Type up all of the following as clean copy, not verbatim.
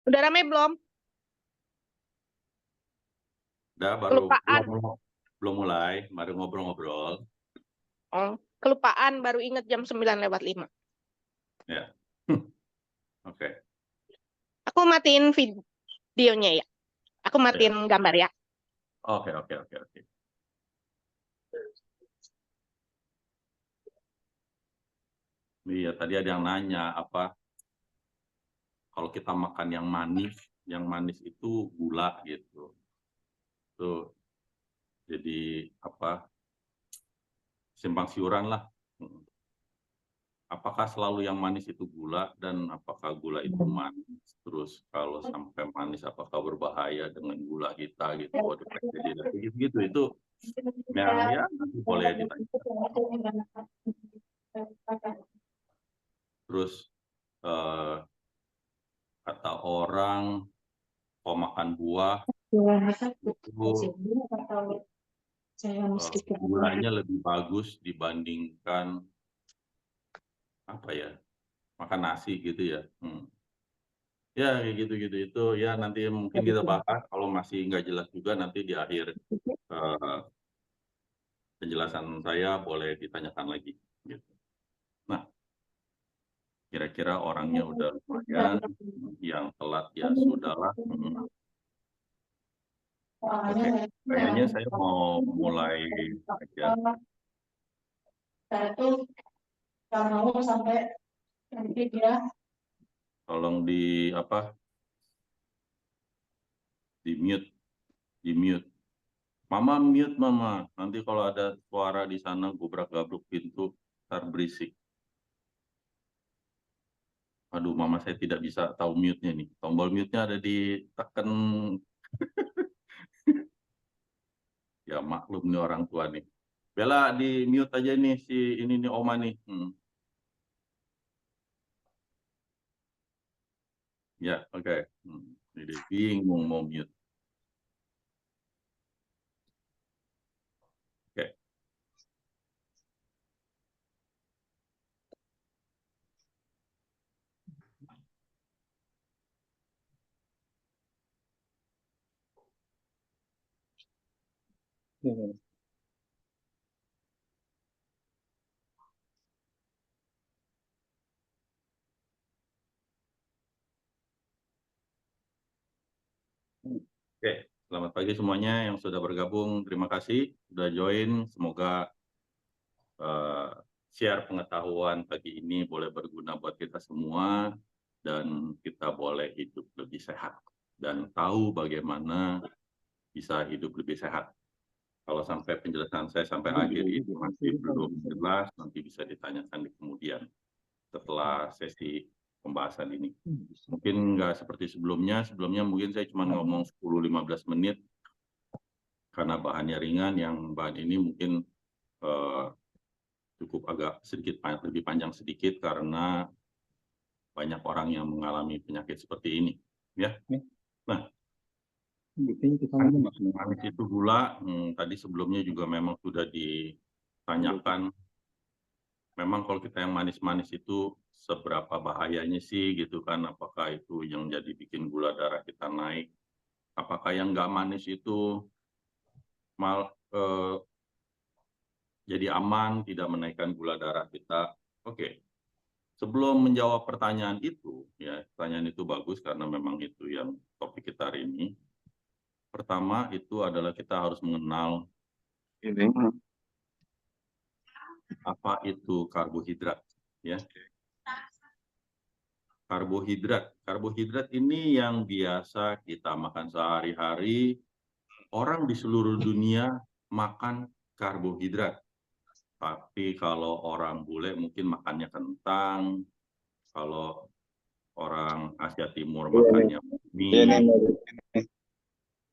Udah rame belum? Udah, Kelupaan. belum mulai, baru ngobrol-ngobrol. Oh, kelupaan baru inget jam 9:05. Ya. Oke. Aku matiin videonya ya. Aku Ya. matiin gambar ya. Oke. Iya, tadi ada yang nanya apa kalau kita makan yang manis itu gula gitu. Tuh, jadi apa simpang siuran lah. Apakah selalu yang manis itu gula dan apakah gula itu manis? Terus kalau sampai manis apakah berbahaya dengan gula kita gitu? Oh, deteksi gitu. Itu ya nanti boleh ditanya. Terus eh, kata orang kalau makan buah itu gulanya lebih bagus dibandingkan apa ya makan nasi gitu ya. Ya kayak gitu itu ya nanti mungkin kita bahas kalau masih nggak jelas juga nanti di akhir eh, penjelasan saya boleh ditanyakan lagi gitu. Nah, kira-kira orangnya udah lumayan, yang telat ya sudahlah. Oke, kayaknya saya mau mulai aja. Tolong di mute. Mama mute mama. Nanti kalau ada suara di sana gubrak-gabruk pintu, ntar berisik. Aduh, mama saya tidak bisa tahu mute-nya nih. Tombol mute-nya ada di tekan. Ya maklum nih orang tua nih. Bella di mute aja nih si ini nih Oma nih. Ya, oke. Jadi bingung mau mute. Oke. Oke, selamat pagi semuanya yang sudah bergabung. Terima kasih sudah join. Semoga share pengetahuan pagi ini boleh berguna buat kita semua dan kita boleh hidup lebih sehat dan tahu bagaimana bisa hidup lebih sehat. Kalau sampai penjelasan saya sampai akhir ini masih belum jelas, nanti bisa ditanyakan di kemudian setelah sesi pembahasan ini. Mungkin nggak seperti sebelumnya mungkin saya cuma ngomong 10-15 menit karena bahannya ringan, yang bahan ini mungkin cukup agak sedikit lebih panjang sedikit karena banyak orang yang mengalami penyakit seperti ini. Ya, nah, manis itu gula. Tadi sebelumnya juga memang sudah ditanyakan. Memang kalau kita yang manis-manis itu seberapa bahayanya sih gitu kan? Apakah itu yang jadi bikin gula darah kita naik? Apakah yang nggak manis itu jadi aman, tidak menaikkan gula darah kita? Oke. Sebelum menjawab pertanyaan itu, ya pertanyaan itu bagus karena memang itu yang topik kita hari ini. Pertama itu adalah kita harus mengenal apa itu karbohidrat, ya. Karbohidrat ini yang biasa kita makan sehari-hari. Orang di seluruh dunia makan karbohidrat. Tapi kalau orang bule mungkin makannya kentang, kalau orang Asia Timur makannya mie,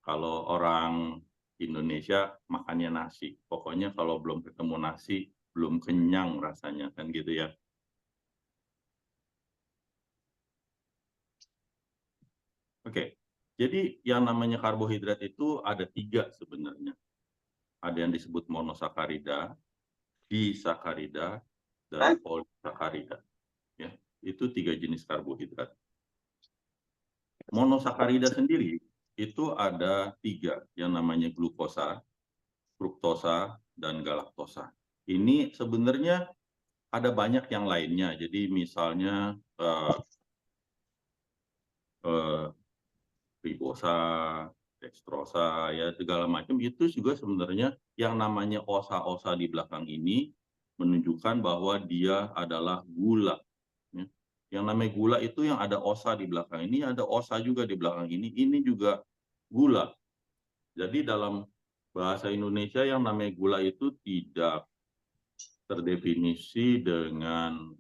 kalau orang Indonesia makannya nasi. Pokoknya kalau belum ketemu nasi, belum kenyang rasanya, kan gitu ya. Oke, jadi yang namanya karbohidrat itu ada 3 sebenarnya. Ada yang disebut monosakarida, disakarida, dan polisakarida. Ya, itu 3 jenis karbohidrat. Monosakarida sendiri itu ada 3 yang namanya glukosa, fruktosa, dan galaktosa. Ini sebenarnya ada banyak yang lainnya. Jadi misalnya eh, ribosa, dextrosa, ya segala macam itu juga sebenarnya yang namanya osa-osa di belakang ini menunjukkan bahwa dia adalah gula. Ya. Yang namanya gula itu yang ada osa di belakang ini, ada osa juga di belakang ini juga gula. Jadi dalam bahasa Indonesia yang namanya gula itu tidak terdefinisi dengan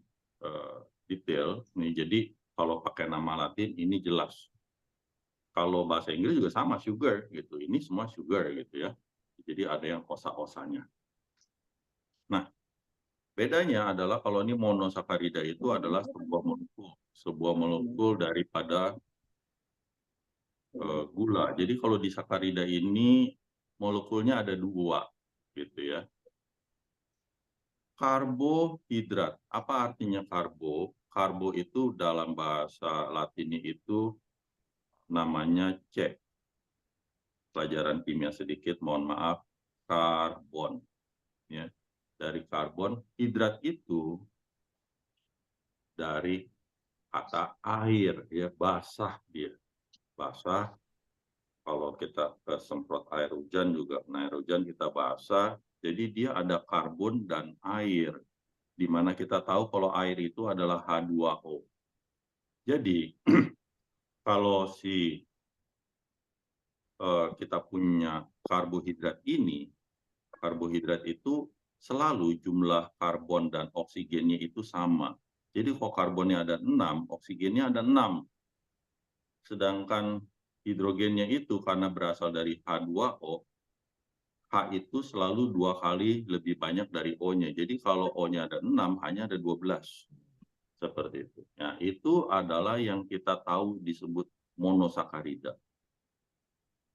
detail. Nih, jadi kalau pakai nama Latin ini jelas. Kalau bahasa Inggris juga sama, sugar gitu. Ini semua sugar gitu ya. Jadi ada yang osa-osanya. Nah, bedanya adalah kalau ini monosakarida itu adalah sebuah molekul daripada gula. Jadi kalau di sakarida ini molekulnya ada 2 gitu ya. Karbohidrat. Apa artinya karbo? Karbo itu dalam bahasa Latinnya itu namanya C. Pelajaran kimia sedikit, mohon maaf, karbon. Ya. Dari karbon, hidrat itu dari kata air, ya basah dia. Basah, kalau kita semprot air hujan juga, air hujan kita basah, jadi dia ada karbon dan air. Di mana kita tahu kalau air itu adalah H2O. Jadi kalau kita punya karbohidrat ini, karbohidrat itu selalu jumlah karbon dan oksigennya itu sama. Jadi kalau karbonnya ada 6, oksigennya ada 6. Sedangkan hidrogennya itu karena berasal dari H2O, H itu selalu 2 kali lebih banyak dari O-nya. Jadi kalau O-nya ada 6, H-nya ada 12. Seperti itu. Nah, itu adalah yang kita tahu disebut monosakarida.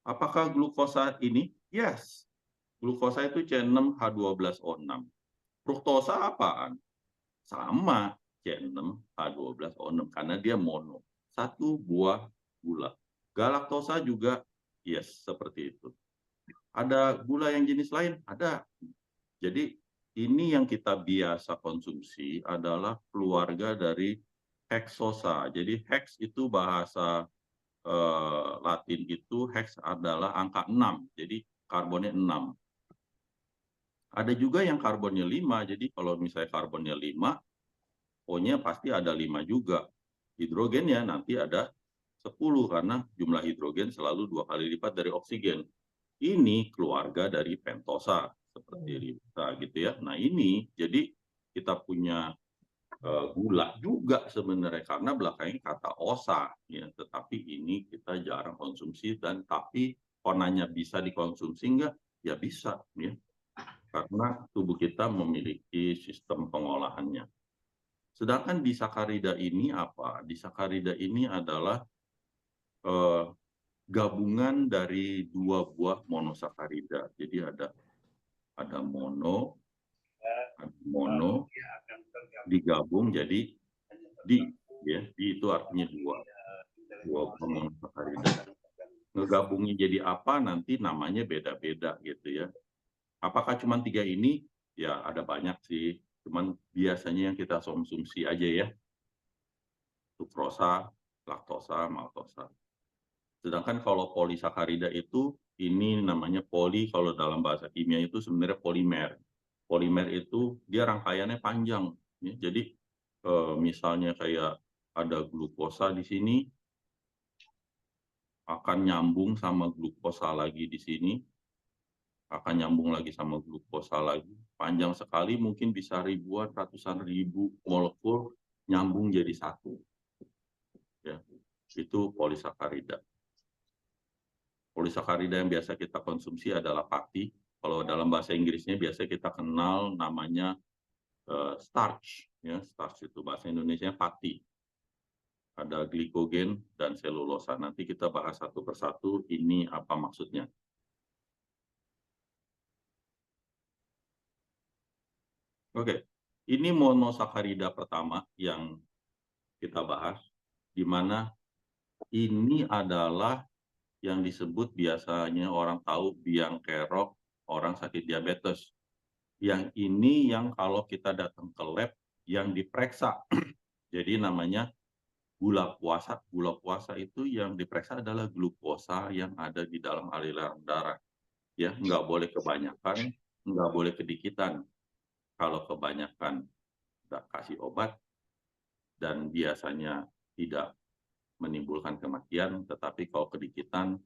Apakah glukosa ini? Yes. Glukosa itu C6H12O6. Fruktosa apaan? Sama C6H12O6 karena dia mono. Satu buah gula. Galaktosa juga yes, seperti itu. Ada gula yang jenis lain? Ada. Jadi ini yang kita biasa konsumsi adalah keluarga dari heksosa. Jadi hex itu bahasa Latin itu hex adalah angka 6. Jadi karbonnya 6. Ada juga yang karbonnya 5. Jadi kalau misalnya karbonnya 5, O-nya pasti ada 5 juga. Hidrogennya nanti ada 10 karena jumlah hidrogen selalu 2 kali lipat dari oksigen. Ini keluarga dari pentosa seperti ribosa gitu ya. Nah ini jadi kita punya gula juga sebenarnya karena belakangnya kata osa ya, tetapi ini kita jarang konsumsi dan tapi warnanya bisa dikonsumsi enggak? Ya bisa ya. Karena tubuh kita memiliki sistem pengolahannya. Sedangkan di sakarida ini apa? Di sakarida ini adalah eh, gabungan dari 2 buah monosakarida. Jadi ada mono digabung jadi di, ya, di itu artinya 2 buah monosakarida. Ngegabungnya jadi apa nanti namanya beda-beda gitu ya. Apakah cuma 3 ini? Ya ada banyak sih. Cuman biasanya yang kita konsumsi aja ya. Sukrosa, laktosa, maltosa. Sedangkan kalau polisakarida itu ini namanya poli, kalau dalam bahasa kimia itu sebenarnya polimer. Polimer itu dia rangkaiannya panjang. Ya. Jadi misalnya kayak ada glukosa di sini akan nyambung sama glukosa lagi di sini, akan nyambung lagi sama glukosa lagi. Panjang sekali, mungkin bisa ribuan, ratusan ribu molekul nyambung jadi satu. Ya. Itu polisakarida. Polisakarida yang biasa kita konsumsi adalah pati. Kalau dalam bahasa Inggrisnya biasa kita kenal namanya starch. Ya, starch itu bahasa Indonesia pati. Ada glikogen dan selulosa. Nanti kita bahas satu persatu ini apa maksudnya. Oke, ini monosakarida pertama yang kita bahas, di mana Ini adalah yang disebut biasanya orang tahu biang kerok orang sakit diabetes. Yang ini yang kalau kita datang ke lab yang diperiksa. Jadi namanya gula puasa. Gula puasa itu yang diperiksa adalah glukosa yang ada di dalam aliran darah. Ya, nggak boleh kebanyakan, nggak boleh kedikitan. Kalau kebanyakan nggak kasih obat dan biasanya tidak menimbulkan kematian, tetapi kalau kedikitan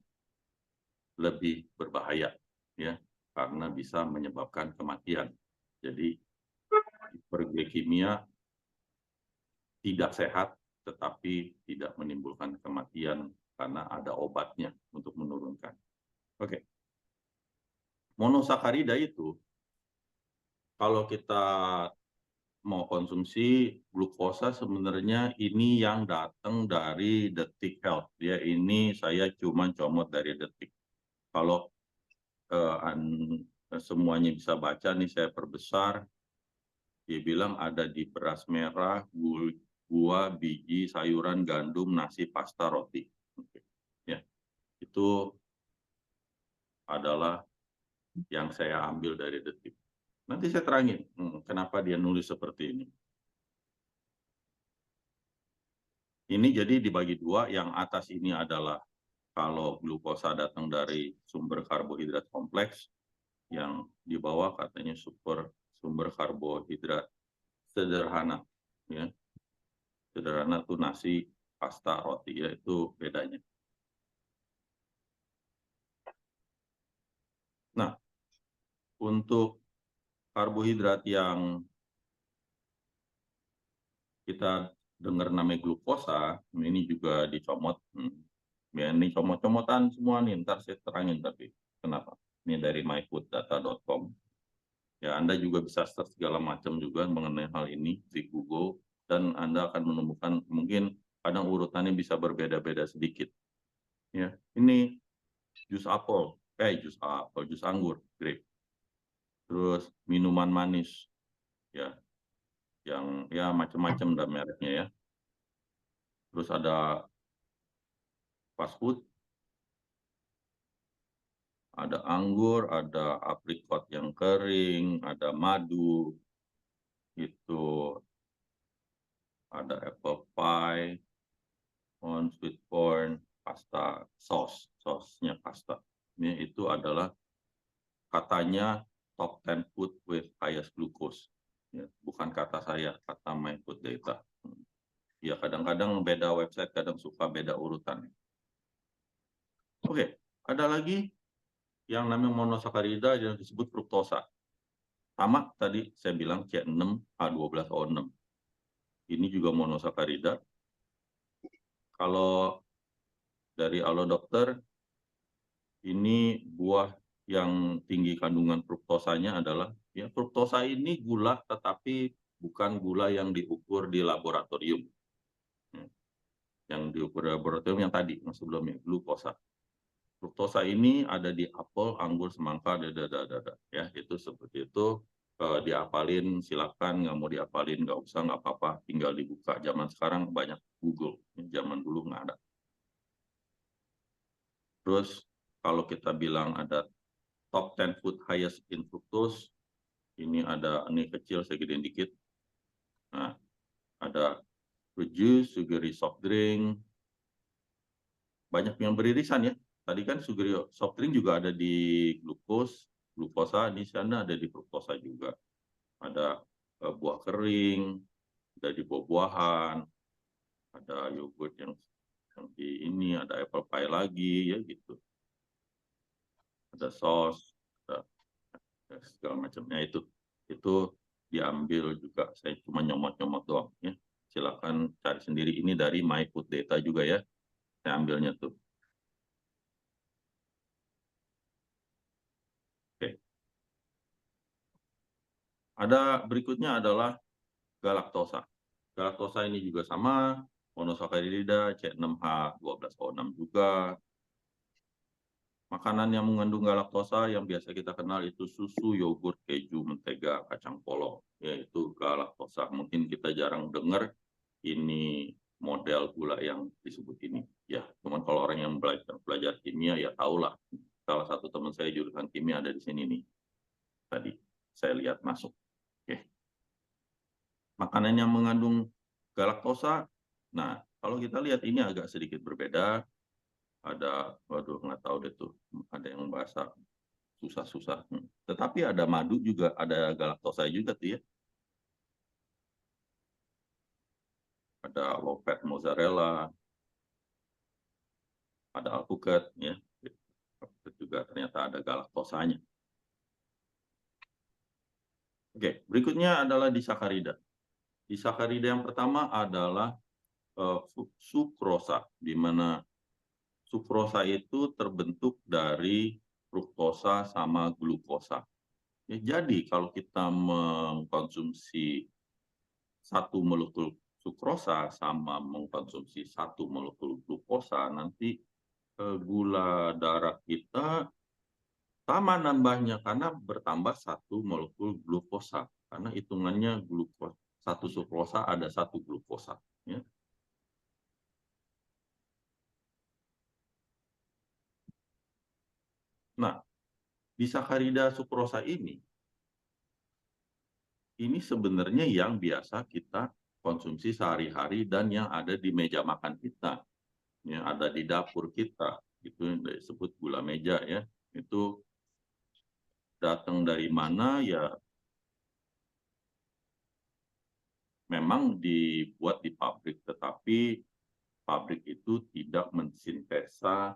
lebih berbahaya, ya, karena bisa menyebabkan kematian. Jadi hiperglikemia tidak sehat, tetapi tidak menimbulkan kematian karena ada obatnya untuk menurunkan. Oke, monosakarida itu kalau kita mau konsumsi glukosa sebenarnya ini yang datang dari Detik Health. Ya, ini saya cuma comot dari Detik. Kalau semuanya bisa baca nih saya perbesar, dia bilang ada di beras merah, buah, biji, sayuran, gandum, nasi, pasta, roti. Ya, itu adalah yang saya ambil dari Detik. Nanti saya terangin kenapa dia nulis seperti ini. Ini jadi dibagi dua, yang atas ini adalah kalau glukosa datang dari sumber karbohidrat kompleks, yang di bawah katanya sumber karbohidrat sederhana. Ya. Sederhana itu nasi, pasta, roti, ya itu bedanya. Nah, untuk karbohidrat yang kita dengar namanya glukosa, ini juga dicomot. Ya, ini comot-comotan semua nih, ntar saya terangin tapi kenapa. Ini dari myfooddata.com. Ya, Anda juga bisa search segala macam juga mengenai hal ini di Google, dan Anda akan menemukan mungkin kadang urutannya bisa berbeda-beda sedikit. Ya, ini jus jus anggur, grape. Terus minuman manis, ya, yang ya macam-macam dan mereknya ya. Terus ada fast food, ada anggur, ada aprikot yang kering, ada madu, itu ada apple pie, sweet corn, pasta, sosnya pasta. Ini itu adalah katanya top 10 food with highest glucose. Ya, bukan kata saya, kata MyFoodData. Ya kadang-kadang beda website, kadang suka beda urutan. Oke, ada lagi yang namanya monosakarida yang disebut fruktosa. Sama tadi saya bilang C6H12O6. Ini juga monosakarida. Kalau dari Alo Dokter, ini buah yang tinggi kandungan fruktosanya adalah, ya fruktosa ini gula tetapi bukan gula yang diukur di laboratorium. Yang diukur di laboratorium yang tadi, yang sebelumnya, glukosa. Fruktosa ini ada di apel, anggur, semangka, ya itu seperti itu. Diapalin silakan, nggak mau diapalin nggak usah, nggak apa-apa, tinggal dibuka. Zaman sekarang banyak Google, zaman dulu nggak ada. Terus kalau kita bilang ada top 10 food highest in fructose, ini ada, ini kecil saya gedein dikit. Nah, ada fruit juice, sugary soft drink, banyak yang beririsan ya. Tadi kan sugary soft drink juga ada di glukosa, di sana ada di fruktosa juga. Ada buah kering, ada di buah-buahan, ada yogurt yang di ini, ada apple pie lagi, ya gitu. Ada sos, ada segala macamnya itu diambil juga. Saya cuma nyomot-nyomot doang ya. Silakan cari sendiri, ini dari MyFooddData juga ya. Saya ambilnya tuh. Oke. Ada berikutnya adalah galaktosa. Galaktosa ini juga sama, monosakarida C6H12O6 juga. Makanan yang mengandung galaktosa yang biasa kita kenal itu susu, yogurt, keju, mentega, kacang polong, yaitu galaktosa. Mungkin kita jarang dengar ini model gula yang disebut ini. Ya, cuman kalau orang yang belajar kimia ya tahulah. Salah satu teman saya jurusan kimia ada di sini nih. Tadi saya lihat masuk. Oke. Makanan yang mengandung galaktosa. Nah, kalau kita lihat ini agak sedikit berbeda. Ada, waduh nggak tahu deh tuh, ada yang bahasa susah-susah. Tetapi ada madu juga, ada galaktosa juga tuh ya. Ada low fat mozzarella, ada alpukat ya. Alpukat juga ternyata ada galaktosanya. Oke, berikutnya adalah disakarida. Disakarida yang pertama adalah sukrosa, di mana sukrosa itu terbentuk dari fruktosa sama glukosa. Ya, jadi kalau kita mengkonsumsi satu molekul sukrosa sama mengkonsumsi satu molekul glukosa, nanti gula darah kita sama nambahnya karena bertambah satu molekul glukosa. Karena hitungannya glukosa, satu sukrosa ada satu glukosa. Ya. Nah, disakarida sukrosa ini sebenarnya yang biasa kita konsumsi sehari-hari dan yang ada di meja makan kita, yang ada di dapur kita. Itu yang disebut gula meja ya. Itu datang dari mana ya, memang dibuat di pabrik, tetapi pabrik itu tidak mensintesa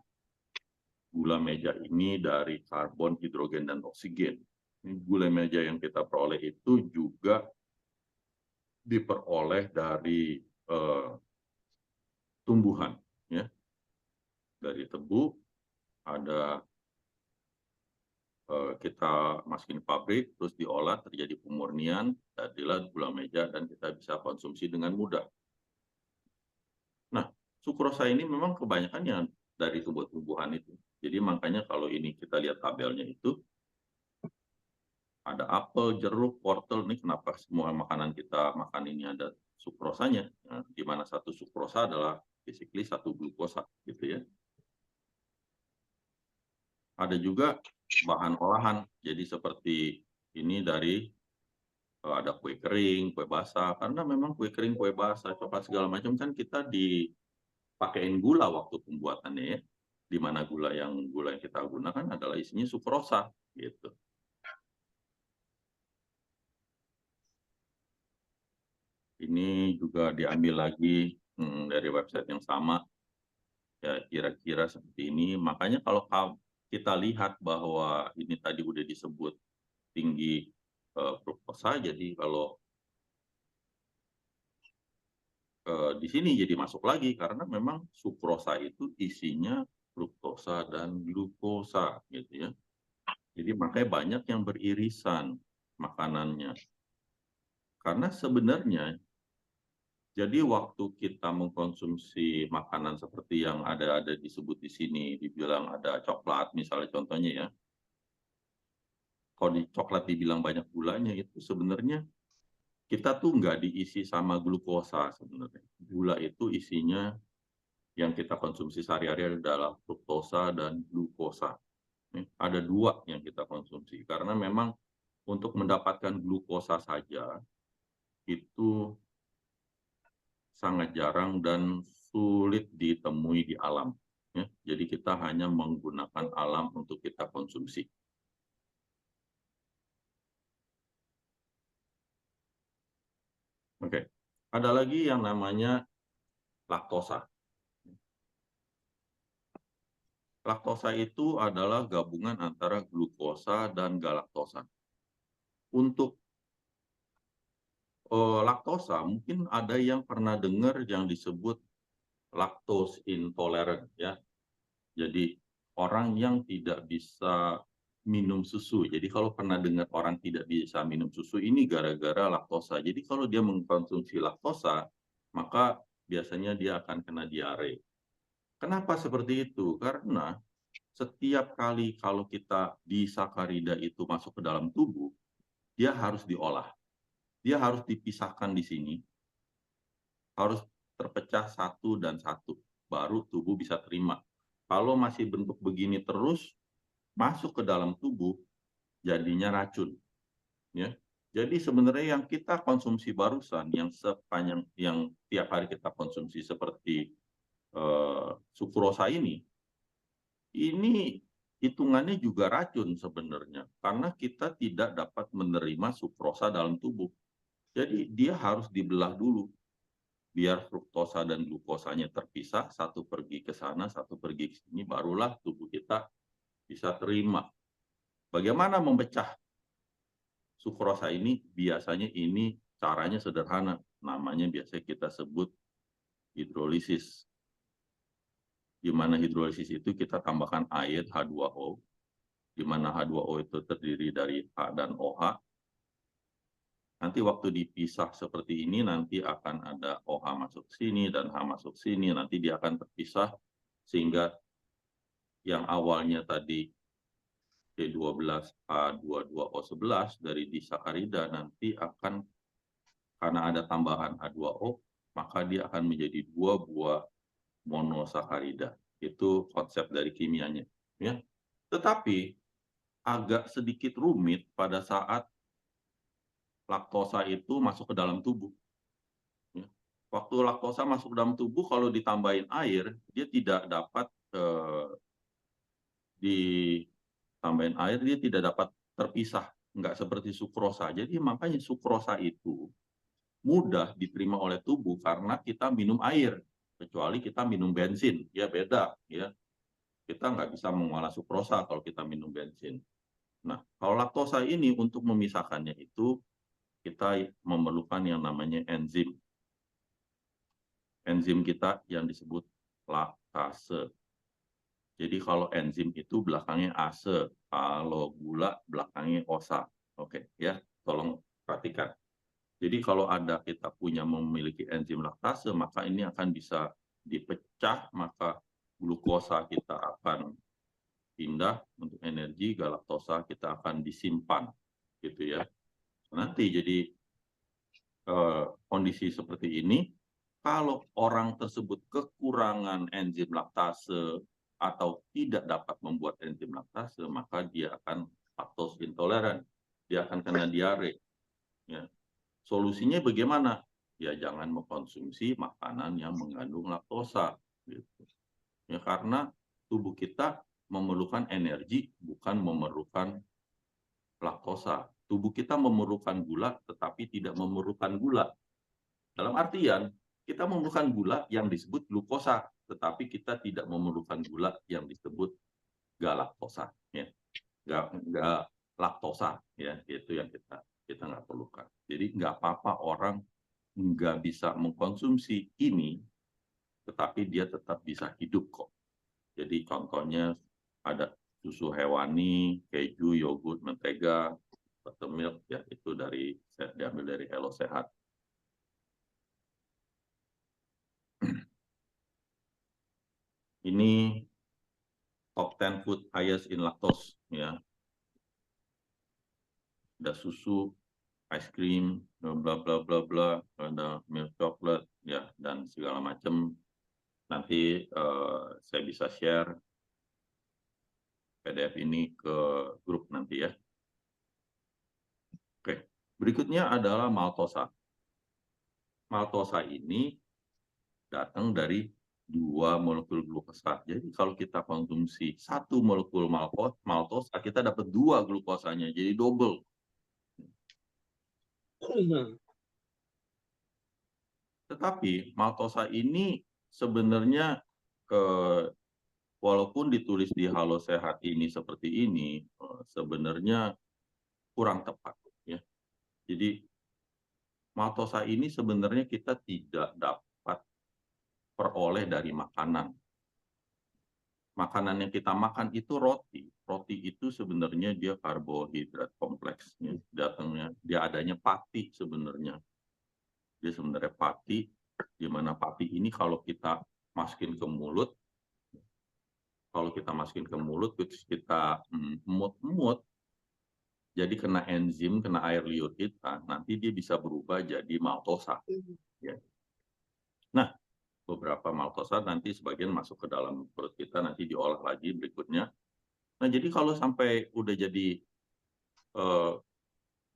gula meja ini dari karbon, hidrogen, dan oksigen. Gula meja yang kita peroleh itu juga diperoleh dari tumbuhan, ya, dari tebu. Ada kita masukin pabrik, terus diolah, terjadi pemurnian, jadilah gula meja dan kita bisa konsumsi dengan mudah. Nah, sukrosa ini memang kebanyakan dari tumbuh-tumbuhan itu. Jadi makanya kalau ini kita lihat tabelnya itu, ada apel, jeruk, wortel. Ini kenapa semua makanan kita makan ini ada sukrosanya. Nah, di mana satu sukrosa adalah basically satu glukosa, gitu ya. Ada juga bahan olahan. Jadi seperti ini dari ada kue kering, kue basah. Karena memang kue kering, kue basah, coklat segala macam kan kita dipakein gula waktu pembuatannya ya. Di mana gula yang kita gunakan adalah isinya sukrosa gitu. Ini juga diambil lagi dari website yang sama. Ya, kira-kira seperti ini. Makanya kalau kita lihat bahwa ini tadi udah disebut tinggi fruktosa, jadi kalau di sini jadi masuk lagi karena memang sukrosa itu isinya fruktosa dan glukosa gitu ya. Jadi makanya banyak yang beririsan makanannya. Karena sebenarnya jadi waktu kita mengkonsumsi makanan seperti yang ada disebut di sini, dibilang ada coklat misalnya contohnya ya. Kalau di coklat dibilang banyak gulanya, itu sebenarnya kita tuh nggak diisi sama glukosa sebenarnya. Gula itu isinya yang kita konsumsi sehari-hari adalah fruktosa dan glukosa. Ada dua yang kita konsumsi karena memang untuk mendapatkan glukosa saja itu sangat jarang dan sulit ditemui di alam. Ya. Jadi kita hanya menggunakan alam untuk kita konsumsi. Oke, ada lagi yang namanya laktosa. Laktosa itu adalah gabungan antara glukosa dan galaktosa. Untuk laktosa, mungkin ada yang pernah dengar yang disebut lactose intolerant ya. Jadi orang yang tidak bisa minum susu. Jadi kalau pernah dengar orang tidak bisa minum susu ini gara-gara laktosa. Jadi kalau dia mengkonsumsi laktosa, maka biasanya dia akan kena diare. Kenapa seperti itu? Karena setiap kali kalau kita disakarida itu masuk ke dalam tubuh, dia harus diolah. Dia harus dipisahkan di sini. Harus terpecah satu dan satu, baru tubuh bisa terima. Kalau masih bentuk begini terus masuk ke dalam tubuh, jadinya racun. Ya. Jadi sebenarnya yang kita konsumsi barusan, yang sepanjang yang tiap hari kita konsumsi seperti sukrosa ini hitungannya juga racun sebenarnya, karena kita tidak dapat menerima sukrosa dalam tubuh. Jadi dia harus dibelah dulu, biar fruktosa dan glukosanya terpisah, satu pergi ke sana, satu pergi ke sini, barulah tubuh kita bisa terima. Bagaimana memecah sukrosa ini? Biasanya ini caranya sederhana, namanya biasa kita sebut hidrolisis. Di mana hidrolisis itu kita tambahkan air H2O, di mana H2O itu terdiri dari H dan OH. Nanti waktu dipisah seperti ini, nanti akan ada OH masuk sini dan H masuk sini, nanti dia akan terpisah, sehingga yang awalnya tadi C12H22O11 dari disakarida nanti akan, karena ada tambahan H2O, maka dia akan menjadi 2 buah monosakarida. Itu konsep dari kimianya. Ya. Tetapi agak sedikit rumit pada saat laktosa itu masuk ke dalam tubuh. Ya. Waktu laktosa masuk ke dalam tubuh, kalau ditambahin air, dia tidak dapat ditambahin air, dia tidak dapat terpisah. Nggak seperti sukrosa. Jadi makanya sukrosa itu mudah diterima oleh tubuh karena kita minum air. Kecuali kita minum bensin, ya beda. Ya. Kita nggak bisa mengolah sukrosa kalau kita minum bensin. Nah, kalau laktosa ini untuk memisahkannya itu kita memerlukan yang namanya enzim. Enzim kita yang disebut laktase. Jadi kalau enzim itu belakangnya ase, kalau gula belakangnya osa. Oke, ya, tolong perhatikan. Jadi kalau kita memiliki enzim laktase, maka ini akan bisa dipecah, maka glukosa kita akan pindah untuk energi, galaktosa kita akan disimpan, gitu ya. Nanti jadi kondisi seperti ini, kalau orang tersebut kekurangan enzim laktase atau tidak dapat membuat enzim laktase, maka dia akan laktose intoleran, dia akan kena diare. Ya. Solusinya bagaimana? Ya jangan mengkonsumsi makanan yang mengandung laktosa. Gitu. Ya karena tubuh kita memerlukan energi, bukan memerlukan laktosa. Tubuh kita memerlukan gula, tetapi tidak memerlukan gula. Dalam artian, kita memerlukan gula yang disebut glukosa, tetapi kita tidak memerlukan gula yang disebut galaktosa. Ya. Nggak laktosa, ya itu yang kita nggak perlukan. Jadi nggak apa-apa orang nggak bisa mengkonsumsi ini, tetapi dia tetap bisa hidup kok. Jadi contohnya ada susu hewani, keju, yogurt, mentega, buttermilk, ya itu diambil dari Elo Sehat. Ini top 10 food highest in lactose, ya. Ada susu, ice cream, bla bla bla bla, ada milk chocolate, ya, dan segala macam. Nanti saya bisa share PDF ini ke grup nanti ya. Oke, berikutnya adalah maltosa. Maltosa ini datang dari 2 molekul glukosa. Jadi kalau kita konsumsi 1 molekul maltosa, kita dapat 2 glukosanya, jadi double. Tetapi maltosa ini sebenarnya walaupun ditulis di Halo Sehat ini seperti ini, sebenarnya kurang tepat. Ya. Jadi maltosa ini sebenarnya kita tidak dapat peroleh dari makanan. Makanan yang kita makan itu roti. Roti itu sebenarnya dia karbohidrat kompleks. Ya. Dia adanya pati sebenarnya. Dia sebenarnya pati, di mana pati ini kalau kita masukin ke mulut, terus kita emut-emut, jadi kena enzim, kena air liur kita, nanti dia bisa berubah jadi maltosa. Ya. Nah, beberapa maltosa nanti sebagian masuk ke dalam perut kita, nanti diolah lagi berikutnya. Nah, jadi kalau sampai udah jadi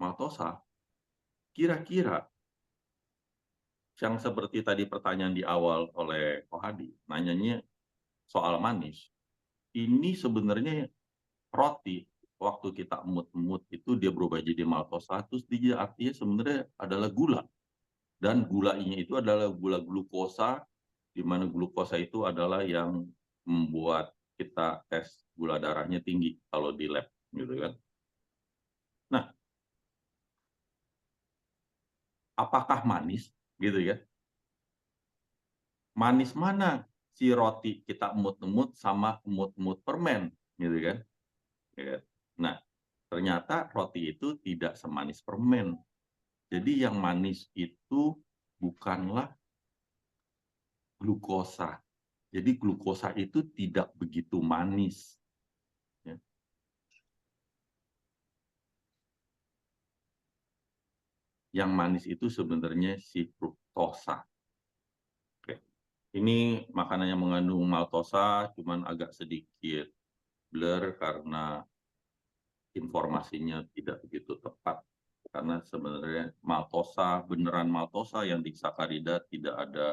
maltosa, kira-kira yang seperti tadi pertanyaan di awal oleh Ko Hadi, nanyanya soal manis. Ini sebenarnya roti waktu kita emut-emut itu dia berubah jadi maltosa, terus dia artinya sebenarnya adalah gula. Dan gulanya itu adalah gula glukosa, di mana glukosa itu adalah yang membuat kita tes gula darahnya tinggi kalau di lab, gitu kan. Nah, apakah manis, gitu ya? Manis mana si roti kita emut-emut sama emut-emut permen, gitu kan? Ya. Nah, ternyata roti itu tidak semanis permen. Jadi yang manis itu bukanlah glukosa. Jadi glukosa itu tidak begitu manis. Ya. Yang manis itu sebenarnya si fruktosa. Oke. Ini makanan yang mengandung maltosa, cuman agak sedikit blur karena informasinya tidak begitu tepat. Karena sebenarnya maltosa, beneran maltosa yang disakarida tidak ada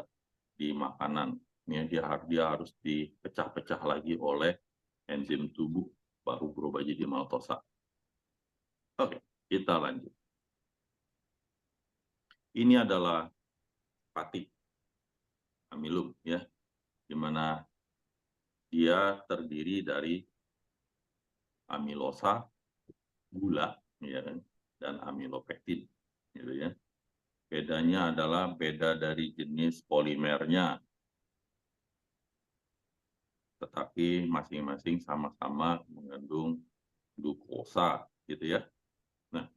di makanan. Dia harus dipecah-pecah lagi oleh enzim tubuh baru berubah jadi maltosa. Oke, kita lanjut. Ini adalah pati amilum ya, di mana dia terdiri dari amilosa, gula, ya kan, dan amilopektin, gitu ya. Bedanya adalah beda dari jenis polimernya, tetapi masing-masing sama-sama mengandung glukosa, gitu ya. Nah,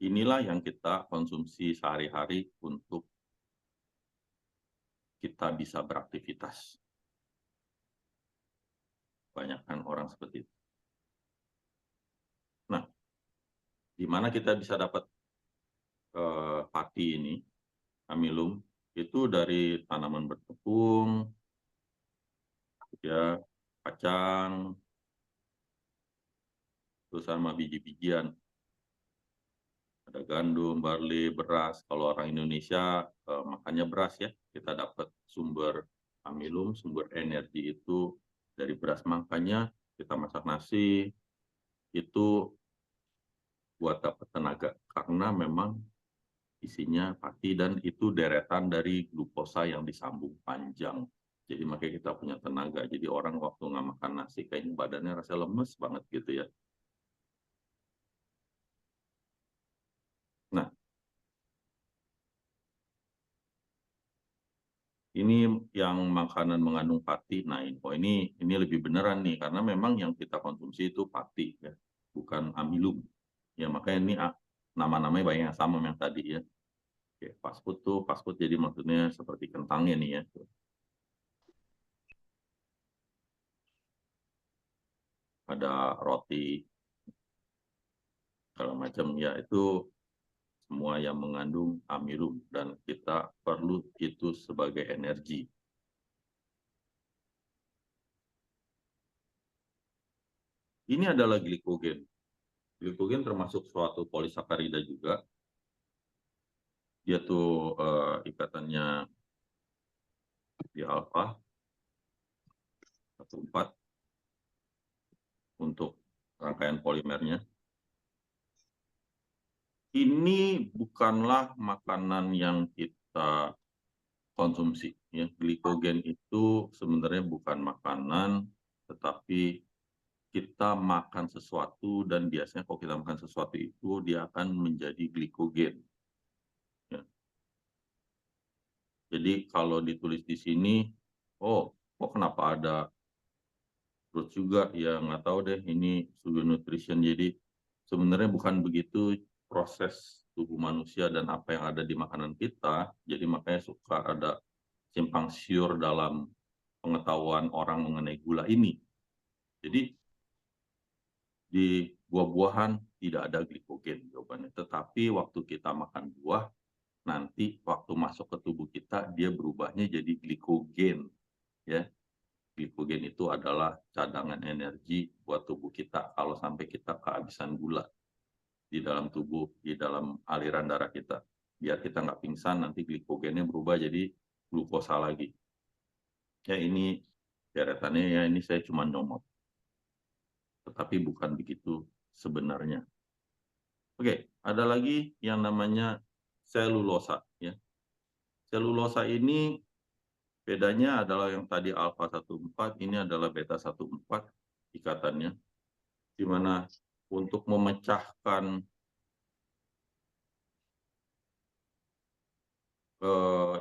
inilah yang kita konsumsi sehari-hari untuk kita bisa beraktivitas. Banyakkan orang seperti itu. Nah, di mana kita bisa dapat pati ini, amilum, itu dari tanaman bertepung, ya, kacang, terus sama biji-bijian. Ada gandum, barley, beras. Kalau orang Indonesia makannya beras ya, kita dapat sumber amilum, sumber energi itu dari beras. Makanya kita masak nasi itu buat dapat tenaga karena memang isinya pati dan itu deretan dari glukosa yang disambung panjang. Jadi makanya kita punya tenaga. Jadi orang waktu nggak makan nasi kayaknya badannya rasa lemes banget gitu ya. Nah, ini yang makanan mengandung pati. Nah, ini lebih beneran nih karena memang yang kita konsumsi itu pati ya, bukan amilum. Ya makanya ini nama-namanya banyak yang sama yang tadi ya. Oke, fast food jadi maksudnya seperti kentangnya nih ya. Ada roti segala macam ya itu semua yang mengandung amilum dan kita perlu itu sebagai energi. Ini adalah glikogen. Glikogen termasuk suatu polisakarida juga. Dia tuh ikatannya di alfa 14 untuk rangkaian polimernya. Ini bukanlah makanan yang kita konsumsi. Ya. Glikogen itu sebenarnya bukan makanan, tetapi kita makan sesuatu dan biasanya kalau kita makan sesuatu itu dia akan menjadi glikogen. Ya. Jadi kalau ditulis di sini, oh, kok kenapa ada fruit juga? Ya nggak tahu deh, ini sudah nutrition. Jadi sebenarnya bukan begitu proses tubuh manusia dan apa yang ada di makanan kita. Jadi makanya suka ada simpang siur dalam pengetahuan orang mengenai gula ini. Jadi di buah-buahan tidak ada glikogen jawabannya. Tetapi waktu kita makan buah, nanti waktu masuk ke tubuh kita dia berubahnya jadi glikogen, ya. Glikogen itu adalah cadangan energi buat tubuh kita kalau sampai kita kehabisan gula di dalam tubuh, di dalam aliran darah kita. Biar kita nggak pingsan, nanti glikogennya berubah jadi glukosa lagi. Ya ini deretannya, ya ini saya cuma nyomot. Tetapi bukan begitu sebenarnya. Oke, ada lagi yang namanya selulosa. Ya. Selulosa ini bedanya adalah yang tadi alfa 14, ini adalah beta 14 ikatannya, di mana untuk memecahkan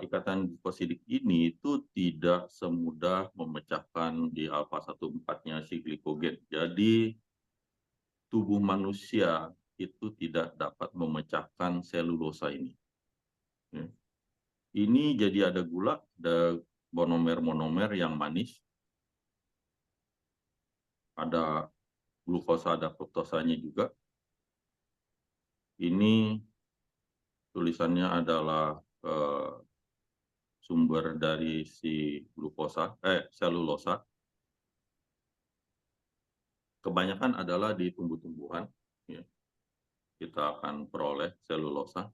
ikatan glikosidik ini itu tidak semudah memecahkan di alfa 14-nya si glikogen. Jadi tubuh manusia itu tidak dapat memecahkan selulosa ini. Ya. Ini jadi ada gula, ada monomer-monomer yang manis, ada glukosa, ada fruktosanya juga. Ini tulisannya adalah sumber dari si selulosa. Kebanyakan adalah di tumbuh-tumbuhan, ya. Kita akan peroleh selulosa.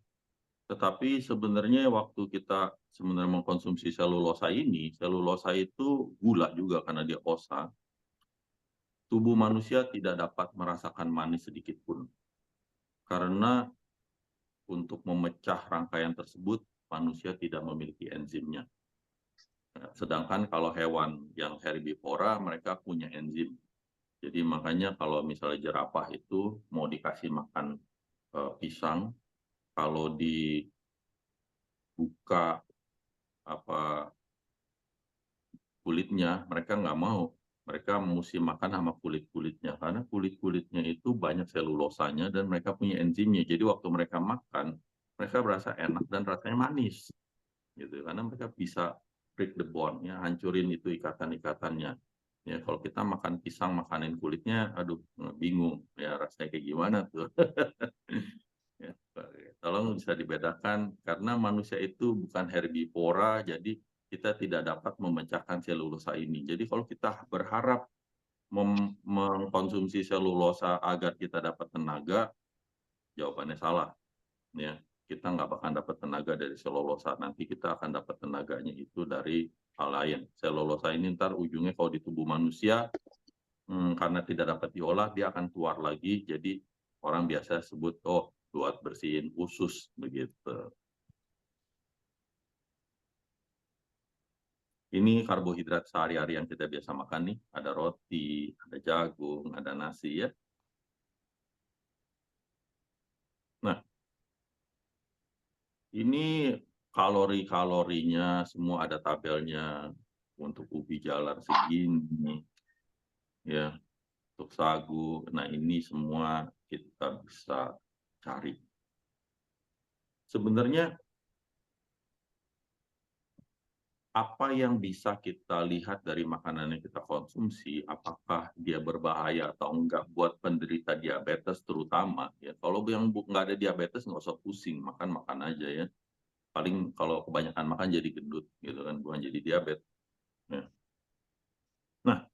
Tetapi sebenarnya waktu kita sebenarnya mengkonsumsi selulosa ini, selulosa itu gula juga karena dia osa. Tubuh manusia tidak dapat merasakan manis sedikit pun. Karena untuk memecah rangkaian tersebut, manusia tidak memiliki enzimnya. Sedangkan kalau hewan yang herbivora, mereka punya enzim. Jadi makanya kalau misalnya jerapah itu mau dikasih makan pisang, kalau dibuka kulitnya, mereka nggak mau. Mereka mesti makan sama kulit-kulitnya, karena kulit-kulitnya itu banyak selulosanya dan mereka punya enzimnya. Jadi waktu mereka makan, mereka berasa enak dan rasanya manis, gitu. Karena mereka bisa break the bond, ya, hancurin itu ikatan-ikatannya. Ya, kalau kita makan pisang, makanin kulitnya, aduh, bingung, ya rasanya kayak gimana tuh. Ya, tolong bisa dibedakan karena manusia itu bukan herbivora, jadi kita tidak dapat memecahkan selulosa ini. Jadi kalau kita berharap mengkonsumsi selulosa agar kita dapat tenaga, jawabannya salah. Ya, kita nggak bakal dapat tenaga dari selulosa. Nanti kita akan dapat tenaganya itu dari hal lain. Selulosa ini ntar ujungnya kalau di tubuh manusia, karena tidak dapat diolah, dia akan keluar lagi. Jadi orang biasa sebut, oh, buat bersihin usus begitu. Ini karbohidrat sehari-hari yang kita biasa makan nih, ada roti, ada jagung, ada nasi, ya. Nah, ini kalori-kalorinya semua ada tabelnya. Untuk ubi jalar segini, ya. Untuk sagu, nah ini semua kita bisa cari. Sebenarnya apa yang bisa kita lihat dari makanan yang kita konsumsi, apakah dia berbahaya atau enggak buat penderita diabetes terutama, ya. Kalau yang nggak ada diabetes nggak usah pusing, makan aja, ya. Paling kalau kebanyakan makan jadi gendut, gitu kan, bukan jadi diabetes. Ya. Nah,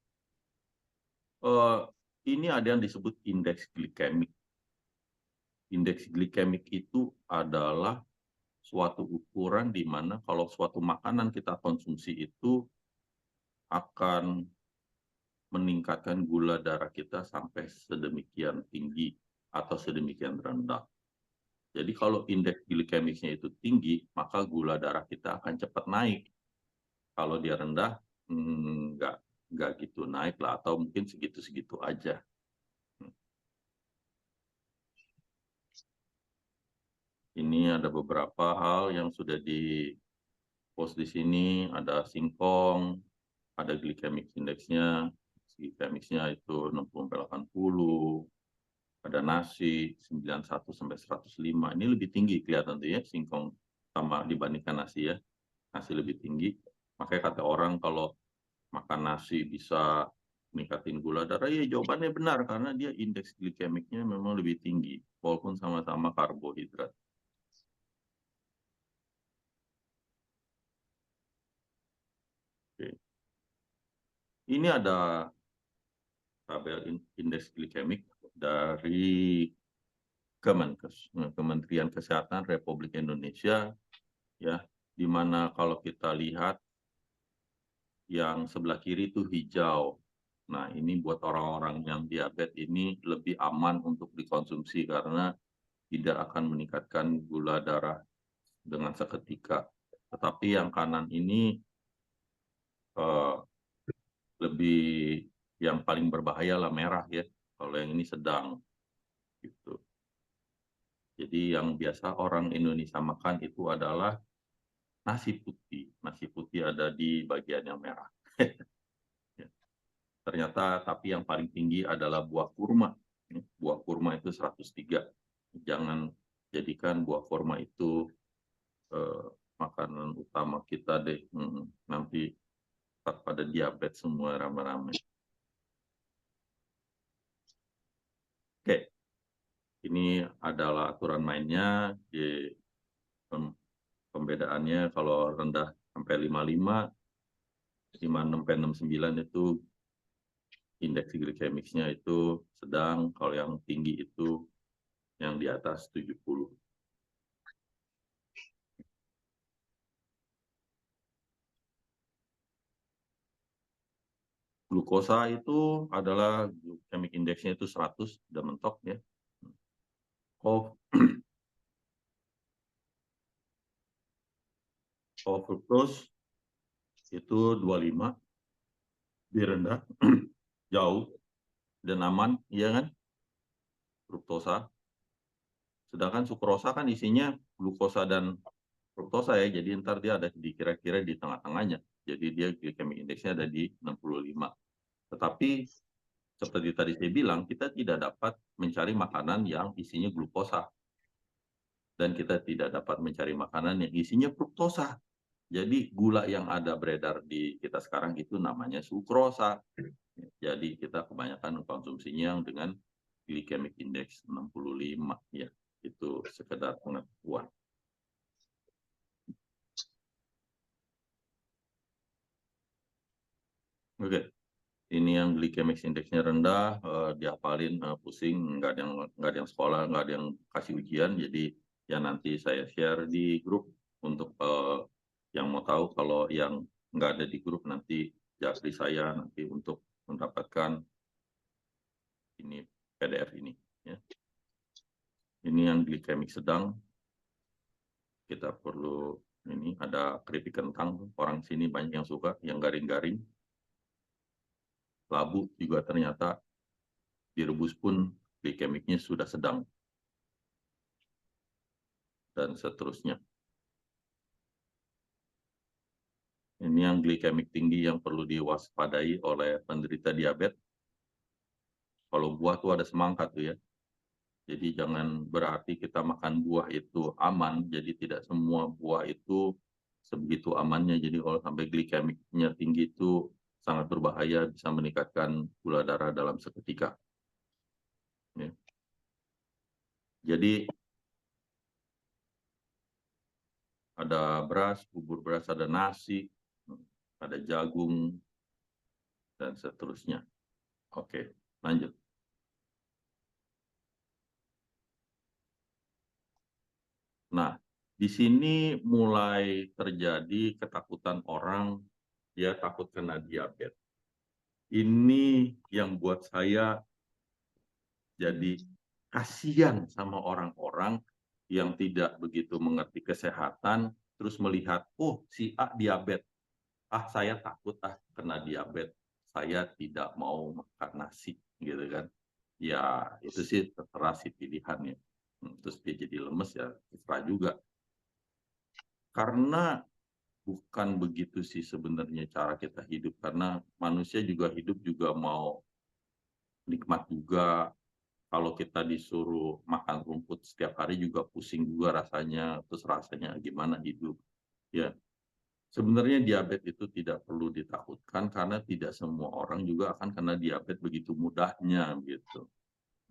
ini ada yang disebut indeks glikemik. Indeks glikemik itu adalah suatu ukuran di mana kalau suatu makanan kita konsumsi itu akan meningkatkan gula darah kita sampai sedemikian tinggi atau sedemikian rendah. Jadi kalau indeks glikemiknya itu tinggi, maka gula darah kita akan cepat naik. Kalau dia rendah, nggak gitu naik lah, atau mungkin segitu-segitu aja. Ini ada beberapa hal yang sudah di-post di sini, ada singkong, ada glycemic indeksnya, glikemiknya itu 60-80, ada nasi 91 sampai 105. Ini lebih tinggi kelihatan tuh, ya, singkong sama dibandingkan nasi, ya. Nasi lebih tinggi. Makanya kata orang kalau makan nasi bisa meningkatin gula darah, ya jawabannya benar karena dia indeks glikemiknya memang lebih tinggi walaupun sama-sama karbohidrat. Ini ada tabel indeks glikemik dari Kementerian Kesehatan Republik Indonesia, ya, di mana kalau kita lihat yang sebelah kiri itu hijau. Nah, ini buat orang-orang yang diabetes ini lebih aman untuk dikonsumsi karena tidak akan meningkatkan gula darah dengan seketika. Tetapi yang kanan ini eh, lebih yang paling berbahaya lah merah ya. Kalau yang ini sedang gitu. Jadi yang biasa orang Indonesia makan itu adalah nasi putih. Nasi putih ada di bagian yang merah. Ya. Ternyata tapi yang paling tinggi adalah buah kurma. Buah kurma itu 103. Jangan jadikan buah kurma itu eh, makanan utama kita deh. Nanti pada diabetes semua rame-rame. Oke, ini adalah aturan mainnya. Di pembedaannya kalau rendah sampai 55, 56 sampai 69 itu indeks glikemiknya itu sedang, kalau yang tinggi itu yang di atas 70. Glukosa itu adalah glikemik indeksnya itu 100, udah mentok ya. Kalau fructose itu 25, lebih rendah, jauh, dan aman, iya kan? Fruktosa. Sedangkan sukrosa kan isinya glukosa dan fruktosa ya, jadi ntar dia ada di kira-kira di tengah-tengahnya. Jadi dia glycemic indexnya ada di 65. Tetapi seperti tadi saya bilang, kita tidak dapat mencari makanan yang isinya glukosa. Dan kita tidak dapat mencari makanan yang isinya fruktosa. Jadi gula yang ada beredar di kita sekarang itu namanya sukrosa. Jadi kita kebanyakan konsumsinya dengan glycemic index 65 ya. Itu sekedar pengetahuan. Oke. Ini yang glycemic indexnya rendah, dihafalin, pusing, nggak ada yang sekolah, nggak ada yang kasih ujian. Jadi ya nanti saya share di grup untuk yang mau tahu. Kalau yang nggak ada di grup nanti japri saya nanti untuk mendapatkan ini PDF ini. Ya. Ini yang glikemik sedang. Kita perlu ini ada keripik kentang. Orang sini banyak yang suka, yang garing-garing. Labu juga ternyata direbus pun glikemiknya sudah sedang. Dan seterusnya. Ini yang glikemik tinggi yang perlu diwaspadai oleh penderita diabetes. Kalau buah tuh ada semangka tuh ya. Jadi jangan berarti kita makan buah itu aman. Jadi tidak semua buah itu sebegitu amannya. Jadi kalau sampai glikemiknya tinggi itu sangat berbahaya, bisa meningkatkan gula darah dalam seketika. Ya. Jadi ada beras, bubur beras, ada nasi, ada jagung, dan seterusnya. Oke, lanjut. Nah, di sini mulai terjadi ketakutan orang, dia takut kena diabetes. Ini yang buat saya jadi kasihan sama orang-orang yang tidak begitu mengerti kesehatan, terus melihat, oh si A diabetes, saya takut kena diabetes, saya tidak mau makan nasi, gitu kan. Ya itu sih terserah sih pilihannya. Terus dia jadi lemes ya terserah juga. Karena bukan begitu sih sebenarnya cara kita hidup, karena manusia juga hidup juga mau nikmat juga. Kalau kita disuruh makan rumput setiap hari juga pusing juga rasanya, terus rasanya gimana hidup. Ya, sebenarnya diabetes itu tidak perlu ditakutkan karena tidak semua orang juga akan kena diabetes begitu mudahnya gitu.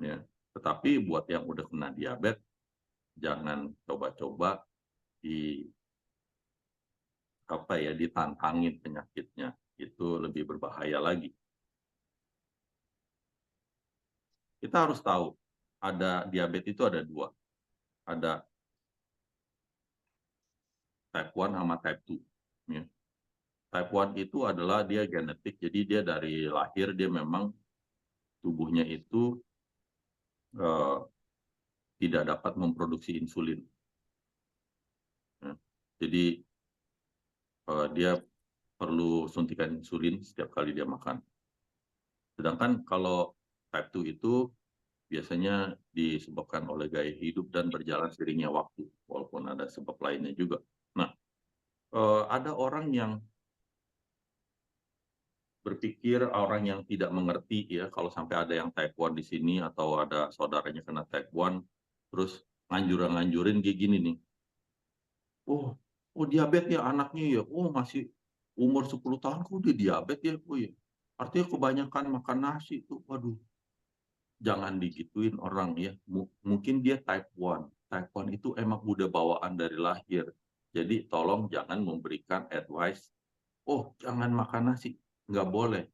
Ya, tetapi buat yang udah kena diabetes jangan coba-coba ditantangin penyakitnya. Itu lebih lebih berbahaya lagi. Kita harus tahu, ada diabetes itu ada dua. Ada type 1 sama type 2. Ya. Type 1 itu adalah dia genetik, jadi dia dari lahir dia memang tubuhnya itu eh, tidak dapat memproduksi insulin. Ya. Jadi dia perlu suntikan insulin setiap kali dia makan. Sedangkan kalau type 2 itu biasanya disebabkan oleh gaya hidup dan berjalan seiringnya waktu, walaupun ada sebab lainnya juga. Nah, ada orang yang berpikir, orang yang tidak mengerti ya, kalau sampai ada yang type 1 di sini atau ada saudaranya kena type 1, terus nganjurin kayak gini nih. Oh diabetes ya anaknya ya, oh masih umur 10 tahun kok udah diabetes ya, oh ya. Artinya kebanyakan makan nasi tuh, waduh. Jangan digituin orang ya, mungkin dia type 1. Type 1 itu emang udah bawaan dari lahir. Jadi tolong jangan memberikan advice, oh jangan makan nasi, nggak boleh.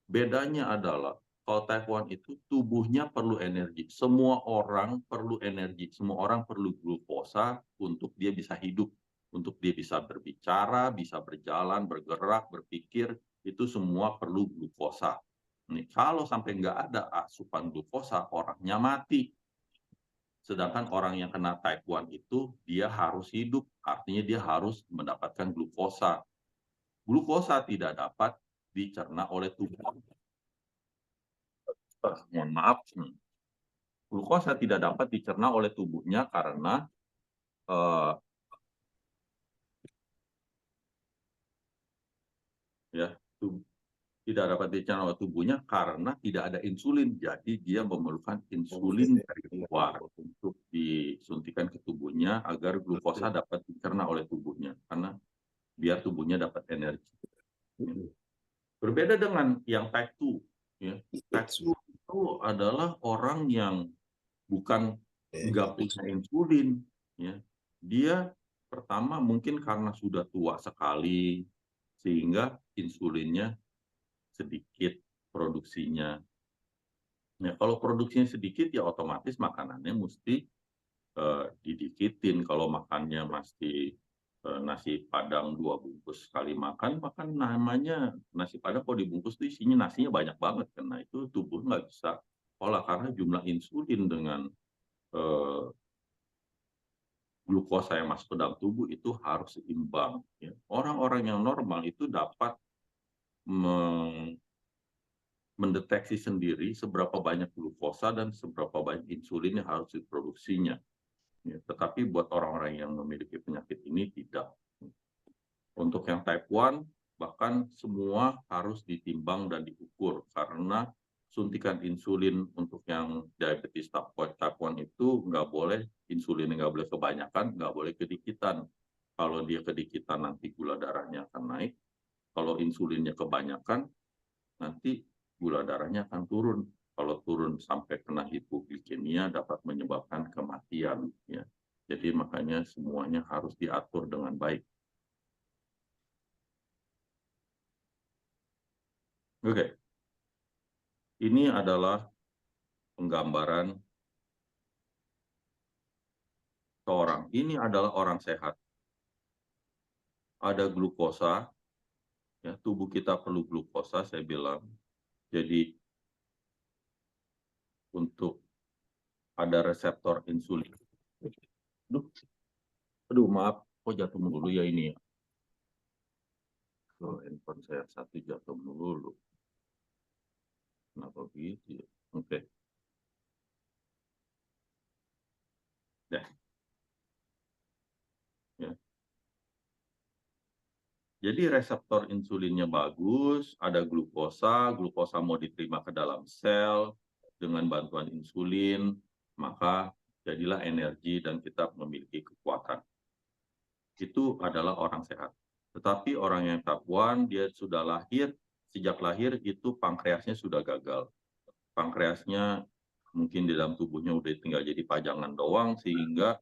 Bedanya adalah kalau type 1 itu tubuhnya perlu energi. Semua orang perlu energi, semua orang perlu glukosa untuk dia bisa hidup, untuk dia bisa berbicara, bisa berjalan, bergerak, berpikir, itu semua perlu glukosa. Nih, kalau sampai nggak ada asupan glukosa, orangnya mati. Sedangkan orang yang kena type 1 itu dia harus hidup, artinya dia harus mendapatkan glukosa. Glukosa tidak dapat dicerna oleh tubuh. Mohon maaf, glukosa tidak dapat dicerna oleh tubuhnya karena eh, ya tidak dapat dicerna oleh tubuhnya karena tidak ada insulin. Jadi dia memerlukan insulin dari luar untuk disuntikan ke tubuhnya agar glukosa dapat dicerna oleh tubuhnya karena biar tubuhnya dapat energi. Berbeda dengan yang type 2. Ya. Type 2 itu adalah orang yang bukan nggak punya insulin. Ya. Dia pertama mungkin karena sudah tua sekali, sehingga insulinnya sedikit produksinya. Ya, kalau produksinya sedikit ya otomatis makanannya mesti didikitin. Kalau makannya masih nasi padang 2 bungkus sekali makan, makan namanya nasi padang kalau dibungkus itu isinya nasinya banyak banget. Karena itu tubuh nggak bisa olah karena jumlah insulin dengan glukosa yang masuk ke dalam tubuh itu harus seimbang. Ya. Orang-orang yang normal itu dapat mendeteksi sendiri seberapa banyak glukosa dan seberapa banyak insulin yang harus diproduksinya. Ya, tetapi buat orang-orang yang memiliki penyakit ini tidak. Untuk yang type 1, bahkan semua harus ditimbang dan diukur karena suntikan insulin untuk yang diabetes type 1 itu nggak boleh, insulinnya nggak boleh kebanyakan, nggak boleh kedikitan. Kalau dia kedikitan nanti gula darahnya akan naik, kalau insulinnya kebanyakan nanti gula darahnya akan turun. Kalau turun sampai kena hipoglikemia dapat menyebabkan kematian. Ya. Jadi makanya semuanya harus diatur dengan baik. Oke, ini adalah penggambaran seorang. Ini adalah orang sehat. Ada glukosa, ya, tubuh kita perlu glukosa, saya bilang. Jadi untuk ada reseptor insulin. Aduh maaf, kok jatuh dulu ya ini ya. Handphone saya satu jatuh dulu. Kenapa begitu ya? Oke. Dah. Ya. Jadi reseptor insulinnya bagus, ada glukosa, glukosa mau diterima ke dalam sel dengan bantuan insulin, maka jadilah energi dan kita memiliki kekuatan. Itu adalah orang sehat. Tetapi orang yang type 1, dia sudah lahir, sejak lahir itu pankreasnya sudah gagal. Pankreasnya mungkin di dalam tubuhnya udah tinggal jadi pajangan doang, sehingga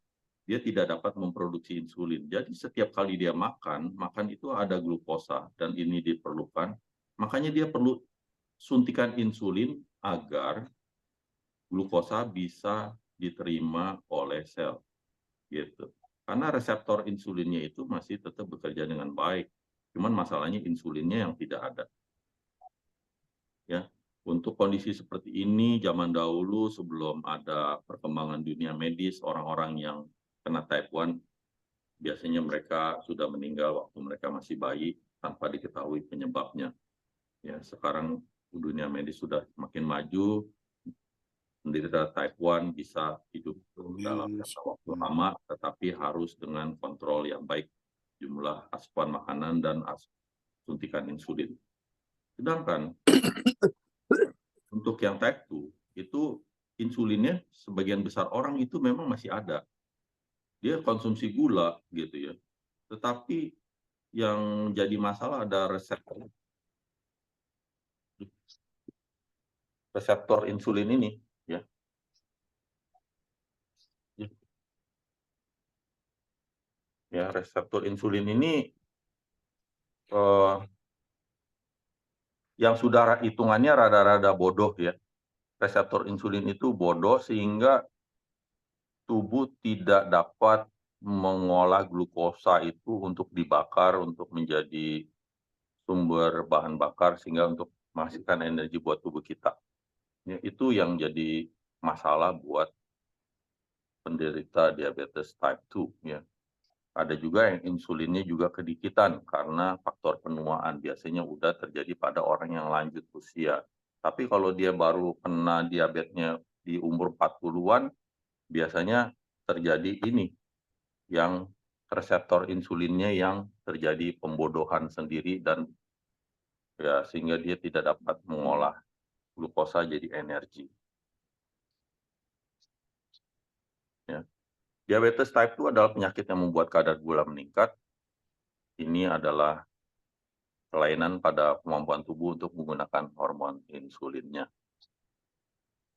dia tidak dapat memproduksi insulin. Jadi setiap kali dia makan itu ada glukosa dan ini diperlukan. Makanya dia perlu suntikan insulin agar glukosa bisa diterima oleh sel gitu. Karena reseptor insulinnya itu masih tetap bekerja dengan baik. Cuman masalahnya insulinnya yang tidak ada. Ya. Untuk kondisi seperti ini zaman dahulu sebelum ada perkembangan dunia medis, orang-orang yang kena type 1 biasanya mereka sudah meninggal waktu mereka masih bayi tanpa diketahui penyebabnya. Ya, sekarang dunia medis sudah makin maju, penderita type 1 bisa hidup dalam jangka waktu lama, tetapi harus dengan kontrol yang baik jumlah asupan makanan dan suntikan insulin. Sedangkan untuk yang type 2 itu insulinnya sebagian besar orang itu memang masih ada. Dia konsumsi gula gitu ya. Tetapi yang jadi masalah ada reseptor insulin ini ya. Ya, reseptor insulin ini yang sudah hitungannya rada-rada bodoh ya. Reseptor insulin itu bodoh sehingga tubuh tidak dapat mengolah glukosa itu untuk dibakar untuk menjadi sumber bahan bakar sehingga untuk menghasilkan energi buat tubuh kita. Ya, itu yang jadi masalah buat penderita diabetes type 2 ya. Ada juga yang insulinnya juga kedikitan karena faktor penuaan biasanya udah terjadi pada orang yang lanjut usia. Tapi kalau dia baru kena diabetesnya di umur 40-an, biasanya terjadi ini, yang reseptor insulinnya yang terjadi pembodohan sendiri dan ya sehingga dia tidak dapat mengolah glukosa jadi energi. Ya. Diabetes type 2 adalah penyakit yang membuat kadar gula meningkat. Ini adalah kelainan pada kemampuan tubuh untuk menggunakan hormon insulinnya.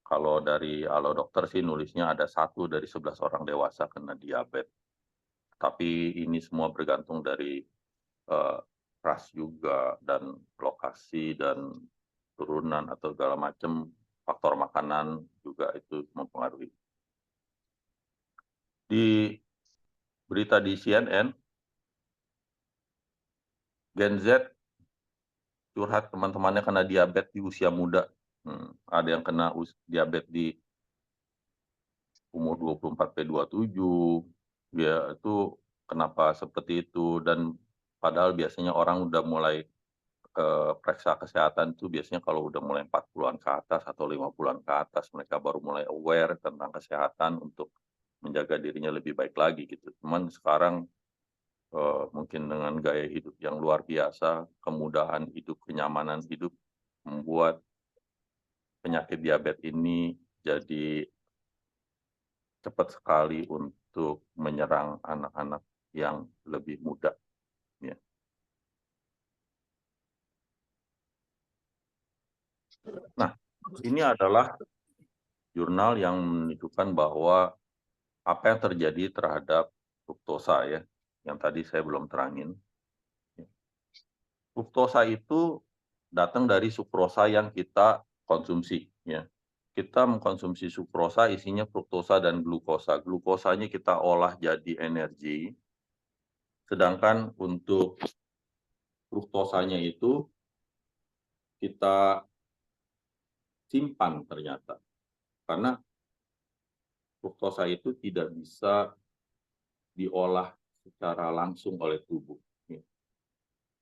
Kalau dari Halo Dokter sih nulisnya ada 1 dari 11 orang dewasa kena diabetes. Tapi ini semua bergantung dari ras juga dan lokasi dan turunan atau segala macam faktor makanan juga itu mempengaruhi. Di berita di CNN, Gen Z curhat teman-temannya kena diabetes di usia muda. Ada yang kena diabetes di umur 24-27, ya itu kenapa seperti itu, dan padahal biasanya orang udah mulai periksa kesehatan itu biasanya kalau udah mulai 40-an ke atas atau 50-an ke atas, mereka baru mulai aware tentang kesehatan untuk menjaga dirinya lebih baik lagi gitu. Cuman sekarang mungkin dengan gaya hidup yang luar biasa, kemudahan hidup, kenyamanan hidup, membuat penyakit diabetes ini jadi cepat sekali untuk menyerang anak-anak yang lebih muda. Ya. Nah, ini adalah jurnal yang menunjukkan bahwa apa yang terjadi terhadap fruktosa ya, yang tadi saya belum terangin. Fruktosa itu datang dari sukrosa yang kita konsumsi. Ya. Kita mengkonsumsi sukrosa isinya fruktosa dan glukosa. Glukosanya kita olah jadi energi, sedangkan untuk fruktosanya itu kita simpan ternyata. Karena fruktosa itu tidak bisa diolah secara langsung oleh tubuh.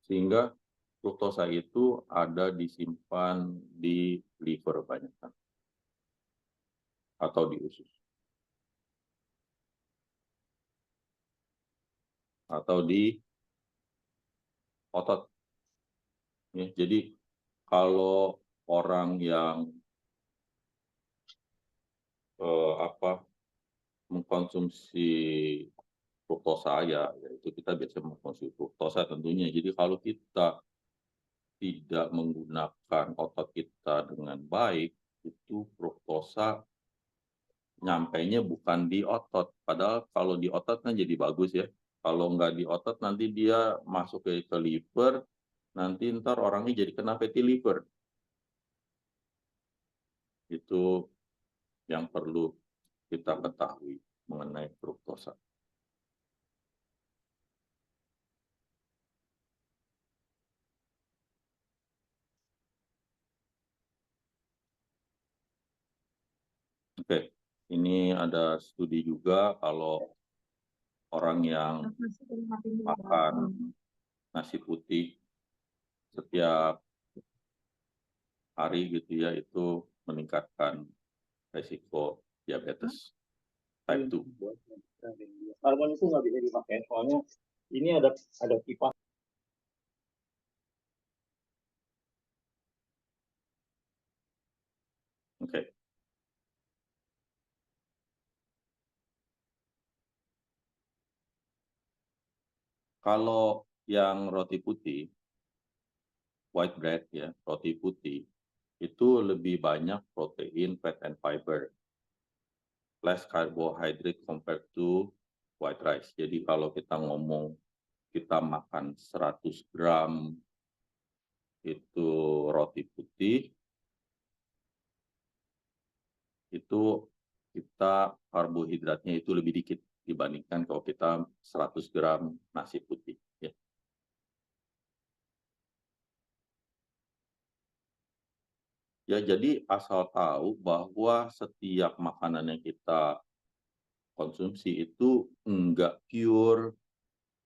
Sehingga fruktosa itu ada disimpan di liver banyak atau di usus. Atau di otot. Ya, jadi kalau orang yang mengkonsumsi fruktosa ya itu kita biasa mengkonsumsi fruktosa tentunya. Jadi kalau kita tidak menggunakan otot kita dengan baik, itu fruktosa nyampainya bukan di otot. Padahal kalau di otot kan jadi bagus ya. Kalau nggak di otot nanti dia masuk ke liver, nanti ntar orangnya jadi kena fatty liver. Itu yang perlu kita ketahui mengenai fruktosa. Oke, ini ada studi juga kalau orang yang makan nasi putih setiap hari gitu ya, itu meningkatkan resiko diabetes type 2. Karbon itu nggak bisa dipakai, soalnya ini ada kipas. Oke. Kalau yang roti putih, white bread ya, roti putih, itu lebih banyak protein, fat, and fiber. Less carbohydrate compared to white rice. Jadi kalau kita ngomong kita makan 100 gram itu roti putih, itu kita karbohidratnya itu lebih dikit dibandingkan kalau kita 100 gram nasi putih. Ya. Ya, jadi asal tahu bahwa setiap makanan yang kita konsumsi itu enggak pure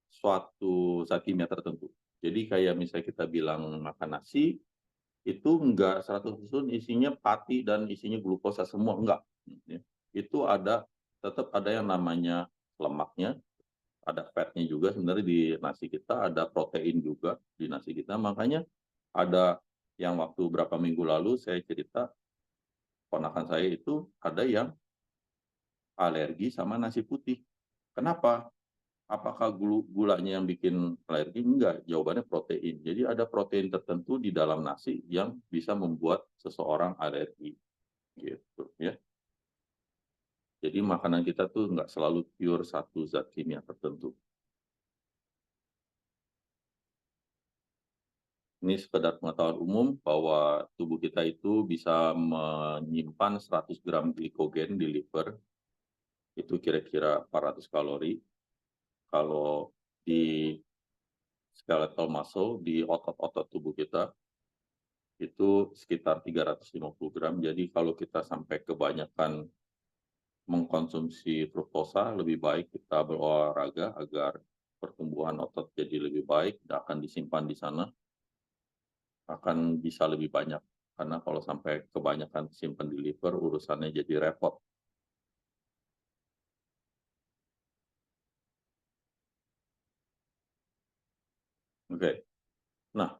suatu zat kimia tertentu. Jadi kayak misalnya kita bilang makan nasi, itu enggak 100% isinya pati dan isinya glukosa semua, enggak. Itu tetap ada yang namanya lemaknya, ada fatnya juga sebenarnya di nasi kita, ada protein juga di nasi kita. Makanya ada yang waktu berapa minggu lalu saya cerita, ponakan saya itu ada yang alergi sama nasi putih. Kenapa? Apakah gulanya yang bikin alergi? Enggak, jawabannya protein. Jadi ada protein tertentu di dalam nasi yang bisa membuat seseorang alergi. Gitu ya. Jadi makanan kita tuh enggak selalu pure satu zat kimia tertentu. Ini sekedar pengetahuan umum bahwa tubuh kita itu bisa menyimpan 100 gram glikogen di liver, itu kira-kira 400 kalori. Kalau di skeletal muscle, di otot-otot tubuh kita, itu sekitar 350 gram. Jadi kalau kita sampai kebanyakan mengkonsumsi fruktosa, lebih baik kita berolahraga agar pertumbuhan otot jadi lebih baik, akan disimpan di sana, akan bisa lebih banyak. Karena kalau sampai kebanyakan simpan di liver, urusannya jadi repot. Oke. Nah,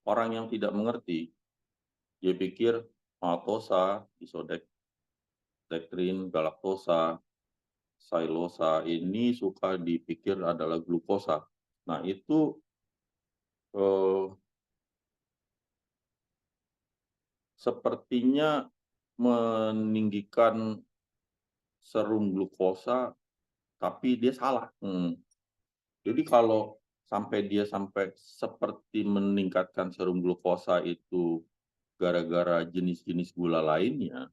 orang yang tidak mengerti, dia pikir maltosa, isodextrin, galaktosa, silosa ini suka dipikir adalah glukosa. Nah, itu sepertinya meninggikan serum glukosa, tapi dia salah. Jadi kalau dia sampai seperti meningkatkan serum glukosa itu gara-gara jenis-jenis gula lainnya,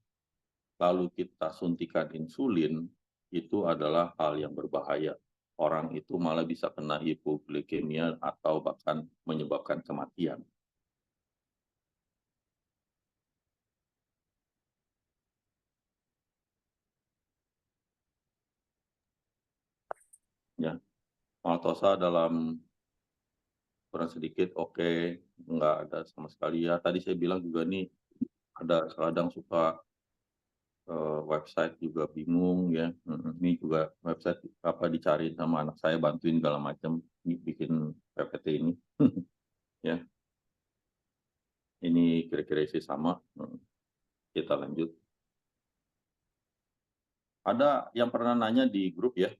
lalu kita suntikan insulin, itu adalah hal yang berbahaya. Orang itu malah bisa kena hipoglikemia atau bahkan menyebabkan kematian. Ya, maltosa dalam kurang sedikit oke, nggak ada sama sekali ya. Tadi saya bilang juga nih ada kadang suka website juga bingung ya. Ini juga website apa dicari sama anak saya, bantuin segala macam bikin PPT ini. Ya, ini kira-kira isi sama. Kita lanjut. Ada yang pernah nanya di grup ya,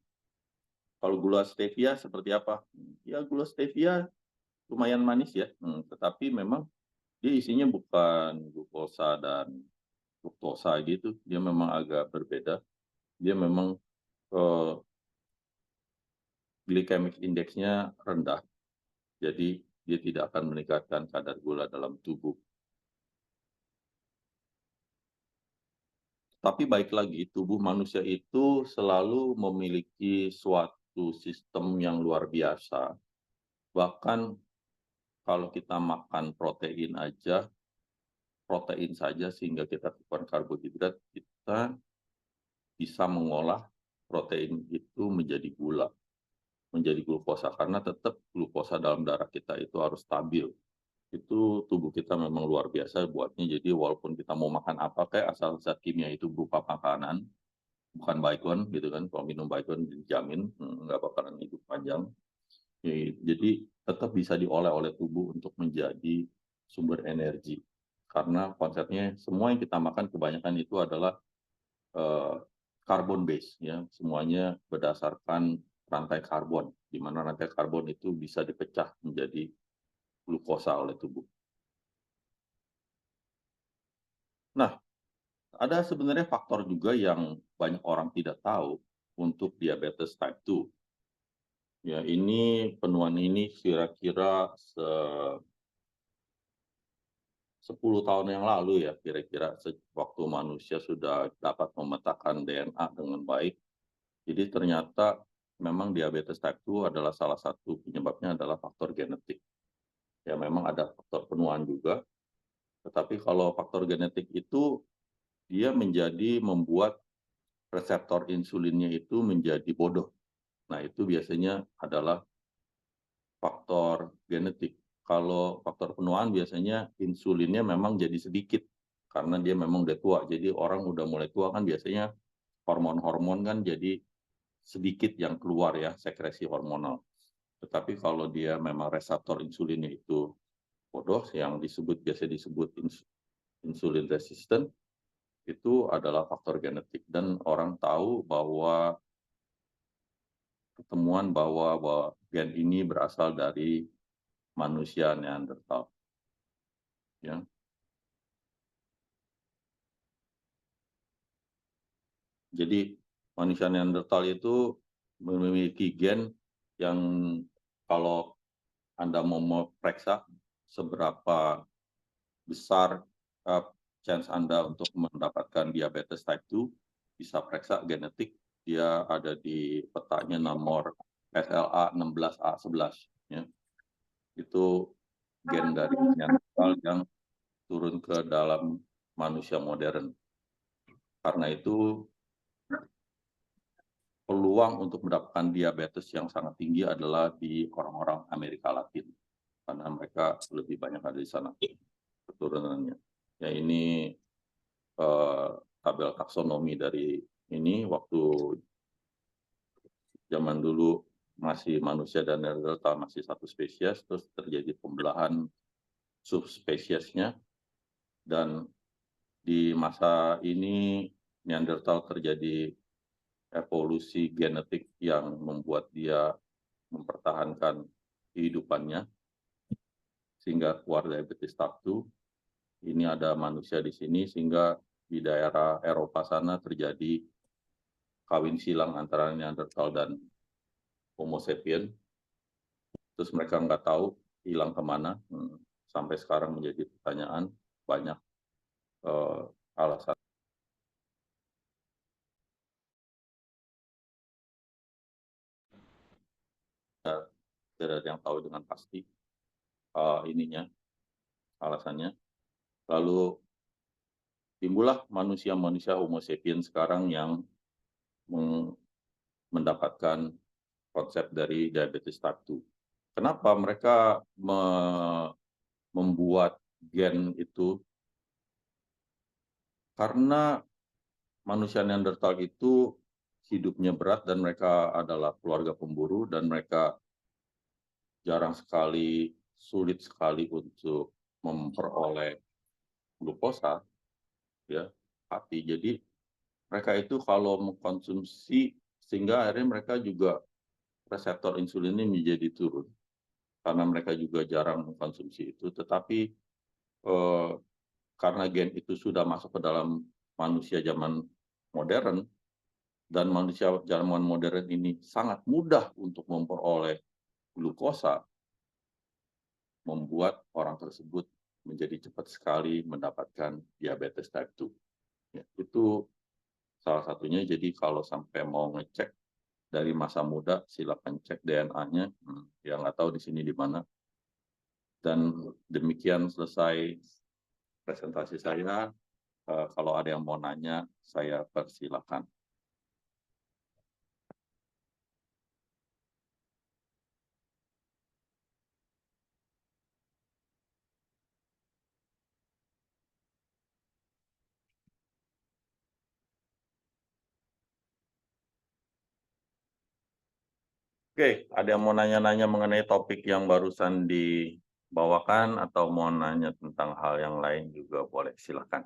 kalau gula stevia seperti apa? Ya gula stevia lumayan manis ya, tetapi memang dia isinya bukan glukosa dan fruktosa gitu, dia memang agak berbeda. Dia memang glycemic index-nya rendah, jadi dia tidak akan meningkatkan kadar gula dalam tubuh. Tapi baik lagi, tubuh manusia itu selalu memiliki suatu sistem yang luar biasa. Bahkan kalau kita makan protein aja, protein saja sehingga kita kekurangan karbohidrat, kita bisa mengolah protein itu menjadi gula, menjadi glukosa. Karena tetap glukosa dalam darah kita itu harus stabil. Itu tubuh kita memang luar biasa buatnya. Jadi walaupun kita mau makan apa kayak asal zat kimia itu berupa makanan, bukan baygon gitu kan. Kalau minum baygon dijamin nggak bakalan hidup panjang. Jadi tetap bisa diolah oleh tubuh untuk menjadi sumber energi. Karena konsepnya semua yang kita makan kebanyakan itu adalah carbon base ya, semuanya berdasarkan rantai karbon, di mana rantai karbon itu bisa dipecah menjadi glukosa oleh tubuh. Nah, ada sebenarnya faktor juga yang banyak orang tidak tahu untuk diabetes type 2. Ya, ini penuaan ini kira-kira 10 tahun yang lalu ya, kira-kira waktu manusia sudah dapat memetakan DNA dengan baik. Jadi ternyata memang diabetes type 2 adalah salah satu penyebabnya adalah faktor genetik. Ya memang ada faktor penuaan juga, tetapi kalau faktor genetik itu dia membuat reseptor insulinnya itu menjadi bodoh. Nah, itu biasanya adalah faktor genetik. Kalau faktor penuaan biasanya insulinnya memang jadi sedikit karena dia memang udah tua. Jadi orang udah mulai tua kan biasanya hormon-hormon kan jadi sedikit yang keluar ya, sekresi hormonal. Tetapi kalau dia memang reseptor insulinnya itu bodoh, yang biasa disebut insulin resistant, itu adalah faktor genetik. Dan orang tahu bahwa ketemuan bahwa gen ini berasal dari manusia Neanderthal. Ya. Jadi manusia Neanderthal itu memiliki gen yang kalau Anda mau memeriksa seberapa besar chance Anda untuk mendapatkan diabetes type 2, bisa periksa genetik, dia ada di petanya nomor SLA 16A11. Ya. Itu gen dari Neanderthal yang turun ke dalam manusia modern. Karena itu peluang untuk mendapatkan diabetes yang sangat tinggi adalah di orang-orang Amerika Latin. Karena mereka lebih banyak ada di sana keturunannya. Ya ini tabel taksonomi dari ini waktu zaman dulu masih manusia dan Neanderthal masih satu spesies, terus terjadi pembelahan subspesiesnya, dan di masa ini Neanderthal terjadi evolusi genetik yang membuat dia mempertahankan kehidupannya sehingga keluar diabetes type 2. Ini ada manusia di sini sehingga di daerah Eropa sana terjadi kawin silang antara Neanderthal dan Homo sapien. Terus mereka nggak tahu hilang kemana. Sampai sekarang menjadi pertanyaan, banyak alasan. Tidak ada yang tahu dengan pasti ininya, alasannya. Lalu timbullah manusia-manusia Homo sapien sekarang yang mendapatkan konsep dari diabetes type 2. Kenapa mereka membuat gen itu? Karena manusia Neanderthal itu hidupnya berat dan mereka adalah keluarga pemburu dan mereka sulit sekali untuk memperoleh glukosa, ya, hati. Jadi mereka itu kalau mengkonsumsi sehingga akhirnya mereka juga reseptor insulinnya menjadi turun karena mereka juga jarang mengkonsumsi itu. Tetapi karena gen itu sudah masuk ke dalam manusia zaman modern, dan manusia zaman modern ini sangat mudah untuk memperoleh glukosa, membuat orang tersebut menjadi cepat sekali mendapatkan diabetes type 2. Ya, itu salah satunya. Jadi kalau sampai mau ngecek dari masa muda, silakan cek DNA-nya. Ya nggak tahu di sini di mana. Dan demikian selesai presentasi saya. Kalau ada yang mau nanya, saya persilakan. Oke, ada yang mau nanya-nanya mengenai topik yang barusan dibawakan atau mau nanya tentang hal yang lain juga boleh, silakan.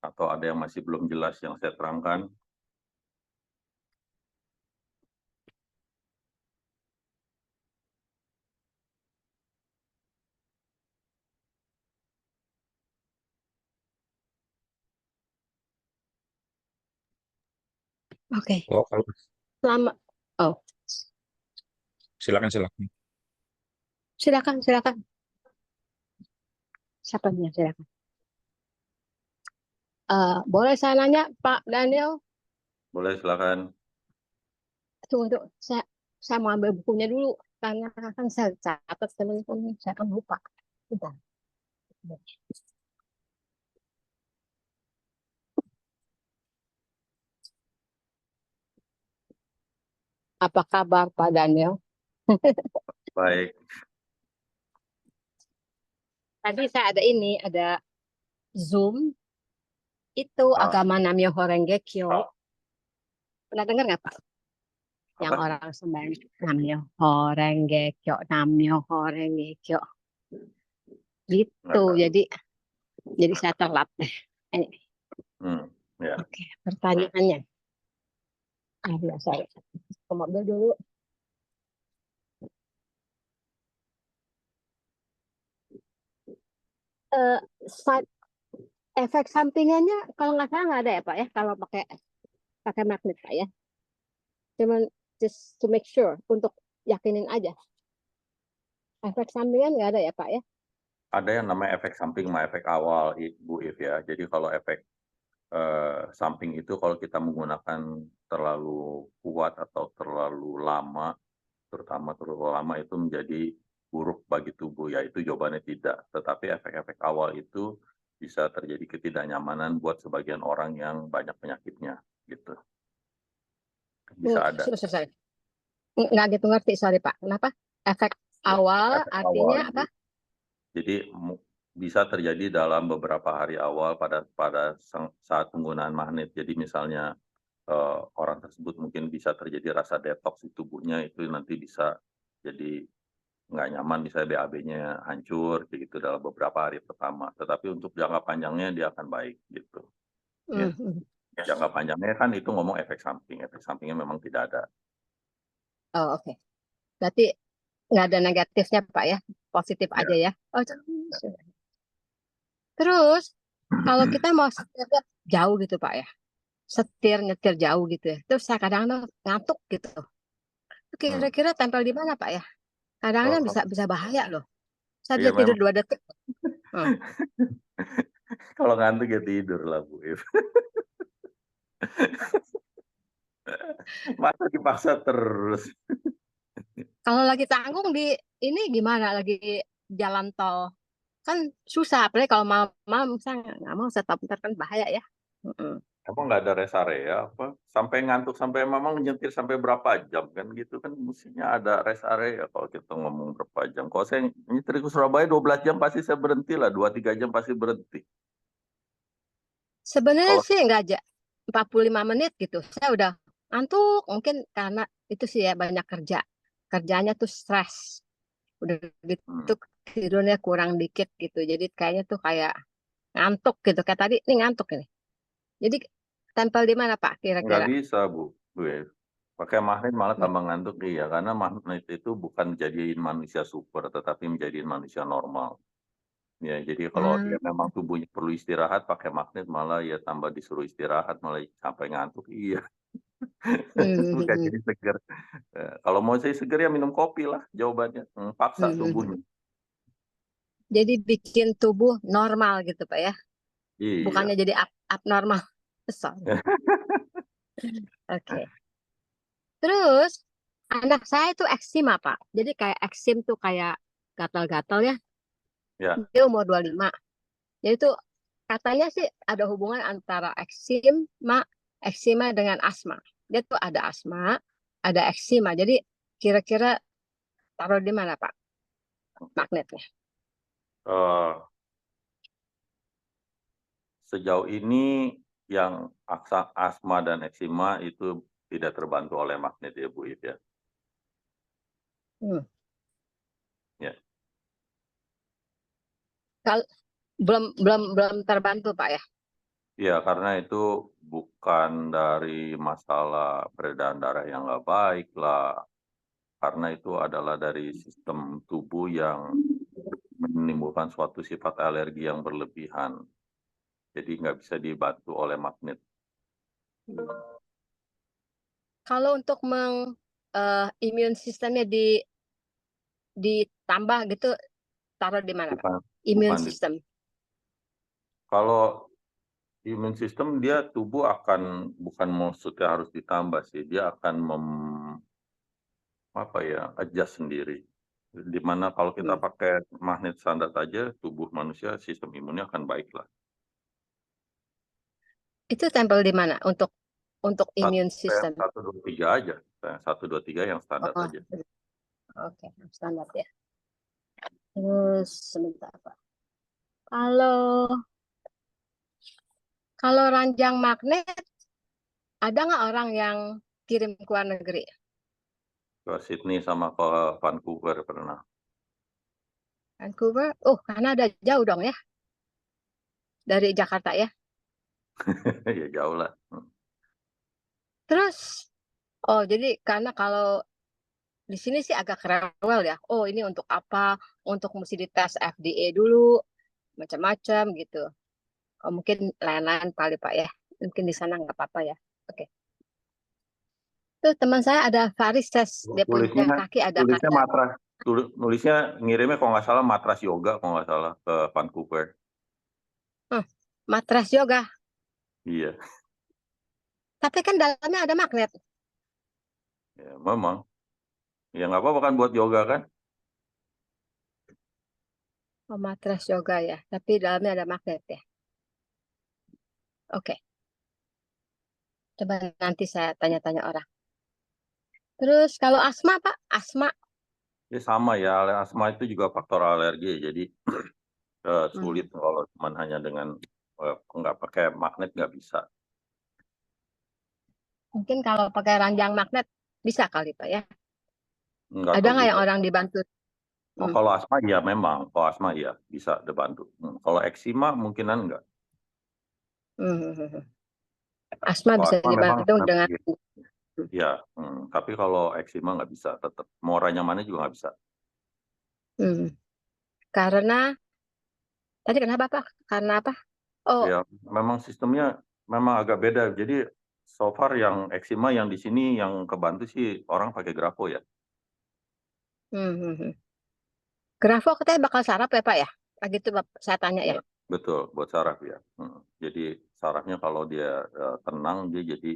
Atau ada yang masih belum jelas yang saya terangkan? Oke. Oh, kalau Selamat. Oh, silakan. silakan. Siapa nih? Silakan. Boleh saya nanya, Pak Daniel? Boleh, silakan. Tunggu. Saya mau ambil bukunya dulu. Karena kan saya catat teman-teman. Saya kan lupa. Bentar. Apa kabar, Pak Daniel? Baik. Tadi saya ada Zoom. Itu Ah, agama Namyoho Renge Kyo. Pernah dengar nggak, Pak? Yang apa? orang sembahyang Namyoho Renge Kyo. Gitu. Nggak tahu. Jadi saya telat deh. Ya. Oke, pertanyaannya. Sorry. Ke mobil dulu. Side efek sampingannya kalau nggak salah nggak ada ya, Pak ya, kalau pakai magnet, Pak ya. Cuman just to make sure, untuk yakinin aja. Efek sampingan nggak ada ya, Pak ya? Ada yang namanya efek samping sama efek awal, Bu If ya. Jadi kalau efek samping itu kalau kita menggunakan terlalu kuat atau terlalu lama, terutama terlalu lama, itu menjadi buruk bagi tubuh, yaitu jawabannya tidak. Tetapi efek-efek awal itu bisa terjadi ketidaknyamanan buat sebagian orang yang banyak penyakitnya, gitu. Bisa ada. Sorry. Nggak gitu ngerti, sorry Pak. Kenapa? Efek awal Efek artinya awal, apa? Jadi bisa terjadi dalam beberapa hari awal pada saat penggunaan magnet. Jadi misalnya orang tersebut mungkin bisa terjadi rasa detoks di tubuhnya, itu nanti bisa jadi nggak nyaman, misalnya BAB-nya hancur gitu dalam beberapa hari pertama. Tetapi untuk jangka panjangnya dia akan baik gitu. Ya. Jangka panjangnya kan itu ngomong efek samping. Efek sampingnya memang tidak ada. Oh, oke. Berarti nggak ada negatifnya, Pak ya? Positif Ya. aja ya? Oh, terus kalau kita mau setir jauh gitu, Pak ya? Nyetir jauh gitu ya. Terus saya kadang-kadang ngantuk gitu. Kira-kira tempel di mana, Pak ya? Kadang-kadang bisa bahaya loh. Saya Iya, bisa tidur 2 detik. Kalau ngantuk ya tidur lah, Bu If. Masa dipaksa terus. Kalau lagi tanggung di ini gimana? Lagi jalan tol kan susah. Apalagi kalau malam saya nggak mau stop, ntar kan bahaya ya. Emang nggak ada rest area apa? Sampai ngantuk, sampai memang nyetir sampai berapa jam kan gitu kan, mestinya ada rest area kalau kita ngomong berapa jam. Kalau saya nyetir ke Surabaya 12 jam pasti saya berhenti lah, 2-3 jam pasti berhenti. Sebenarnya Kalau sih nggak aja 45 menit gitu. Saya udah ngantuk, mungkin karena itu sih ya, banyak kerjanya tuh stres. Udah gitu tidurnya kurang dikit gitu. Jadi kayaknya tuh kayak ngantuk gitu. Kayak tadi nih ngantuk ini. Jadi tempel di mana Pak nggak kira-kira? bisa, Bu If. Pakai magnet malah Hmm. tambah ngantuk, iya. Karena magnet itu bukan jadiin manusia super, tetapi menjadiin manusia normal. Ya, jadi kalau dia memang tubuhnya perlu istirahat, pakai magnet malah ya tambah disuruh istirahat, malah sampai ngantuk. Iya, bukan Hmm. jadi seger. Kalau mau saya seger ya minum kopi lah jawabannya. Paksa Hmm. tubuhnya. Jadi bikin tubuh normal gitu Pak ya, Iya. bukannya jadi abnormal. Sorry. Oke. Terus anak saya itu eksima Pak. Jadi kayak eksim tuh kayak gatal-gatal ya. Ya, Dia umur 25. Jadi itu katanya sih ada hubungan antara eksima dengan asma. Dia tuh ada asma, ada eksima. Jadi kira-kira taruh di mana Pak magnetnya? eh, sejauh ini yang asma dan eksima itu tidak terbantu oleh magnet ya Bu Ip ya. Hmm. Ya. Kal- belum terbantu Pak ya. Ya, karena itu bukan dari masalah peredaran darah yang nggak baik lah. Karena itu adalah dari sistem tubuh yang menimbulkan suatu sifat alergi yang berlebihan. Jadi nggak bisa dibantu oleh magnet. Kalau untuk immune sistemnya ditambah gitu, taruh di mana Pak? Bukan, Immune bukan. system. Kalau imun sistem dia tubuh akan bukan maksudnya harus ditambah sih, dia akan adjust sendiri. Di mana kalau kita pakai magnet standar aja, tubuh manusia sistem imunnya akan baik lah. Itu tempel di mana untuk immune system? 1, 2, 3 aja. 1, 2, 3 yang standar Oh, aja. oke, standar ya. Terus sebentar Pak. Kalau kalau ranjang magnet, ada nggak orang yang kirim ke luar negeri? Ke Sydney sama ke Vancouver pernah. Vancouver? Oh, Kanada jauh dong ya dari Jakarta ya. Ya jauh lah. Terus, oh jadi karena kalau di sini sih agak rewel ya. Oh ini untuk apa? Untuk mesti dites FDA dulu, macam-macam gitu. Oh, mungkin lain-lain kali Pak ya. Mungkin di sana nggak apa-apa ya. Oke. Tuh teman saya ada varises. Dia punya Tulisnya kaki ada tulisnya kaca. matras. Nulisnya ngirimnya kalau nggak salah matras yoga kalau nggak salah ke Vancouver. Matras yoga. Iya, Tapi kan dalamnya ada magnet. ya memang. Ya nggak apa-apa kan buat yoga kan? Oh, matras yoga ya. Tapi dalamnya ada magnet ya. Oke. Coba nanti saya tanya-tanya orang. Terus kalau asma Pak, asma. Ya sama ya, asma itu juga faktor alergi. Jadi sulit kalau cuma hanya dengan nggak pakai magnet nggak bisa. Mungkin kalau pakai ranjang magnet bisa kali Pak ya. Nggak Ada tahu nggak yang juga. orang dibantu? Oh, kalau asma ya memang, kalau asma ya bisa dibantu. Kalau eksima mungkinan enggak. Asma Kalau bisa asma memang dibantu dengan ya, tapi kalau eksima nggak bisa tetap. Mau oranye mana juga nggak bisa. hmm, karena tadi kenapa Pak? Karena apa? Oh, Ya, memang sistemnya memang agak beda. Jadi so far yang eksima yang di sini yang kebantu sih orang pakai grafo ya. hmm, hmm, hmm. Grafo katanya bakal saraf ya Pak ya? Gitu saya tanya ya. Betul, buat saraf ya. Jadi sarafnya kalau dia tenang dia jadi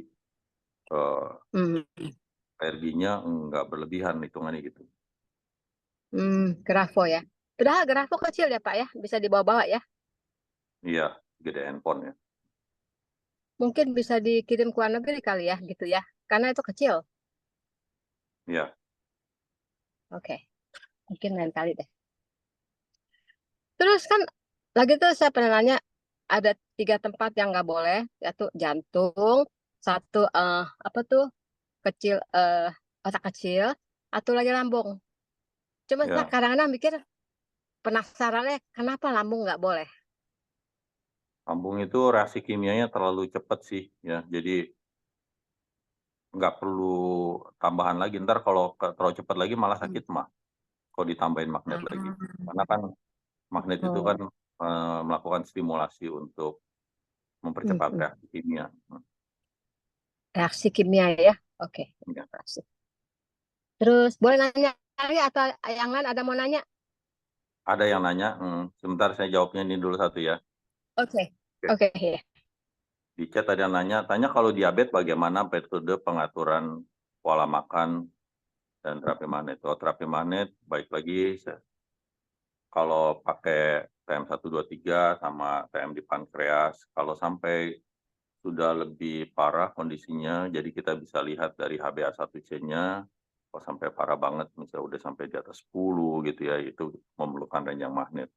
Hmm, alerginya nggak berlebihan hitungannya gitu. grafo ya. Padahal grafo kecil ya Pak ya, bisa dibawa-bawa ya. Iya, gede handphone ya. Mungkin bisa dikirim ke luar negeri kali ya, gitu ya. Karena itu kecil. Iya, Oke, mungkin lain kali deh. Terus kan lagi tuh saya pernah nanya ada 3 tempat yang nggak boleh, yaitu jantung, satu apa tuh kecil otak kecil, atau lagi lambung. Cuma saya ya. kadang-kadang mikir penasarannya kenapa lambung nggak boleh? Lambung itu reaksi kimianya terlalu cepat sih ya. Jadi nggak perlu tambahan lagi. Ntar kalau terlalu cepat lagi malah sakit mah. Kalau ditambahin magnet lagi. Karena kan magnet itu Oh. kan melakukan stimulasi untuk mempercepat Hmm. reaksi kimia. Reaksi kimia ya. Oke. Ya. Reaksi. Terus boleh nanya lagi atau yang lain ada mau nanya? Ada yang nanya, sebentar saya jawabnya ini dulu satu ya. Oke. Oke. Oke, ya. Di chat ada yang nanya, tanya kalau diabetes bagaimana metode pengaturan pola makan dan terapi magnet. Oh, terapi magnet, baik lagi, kalau pakai TM123 sama TM di pankreas, kalau sampai sudah lebih parah kondisinya, jadi kita bisa lihat dari HbA1c-nya, kalau sampai parah banget, misalnya udah sampai di atas 10 gitu ya, itu memerlukan ranjang magnet.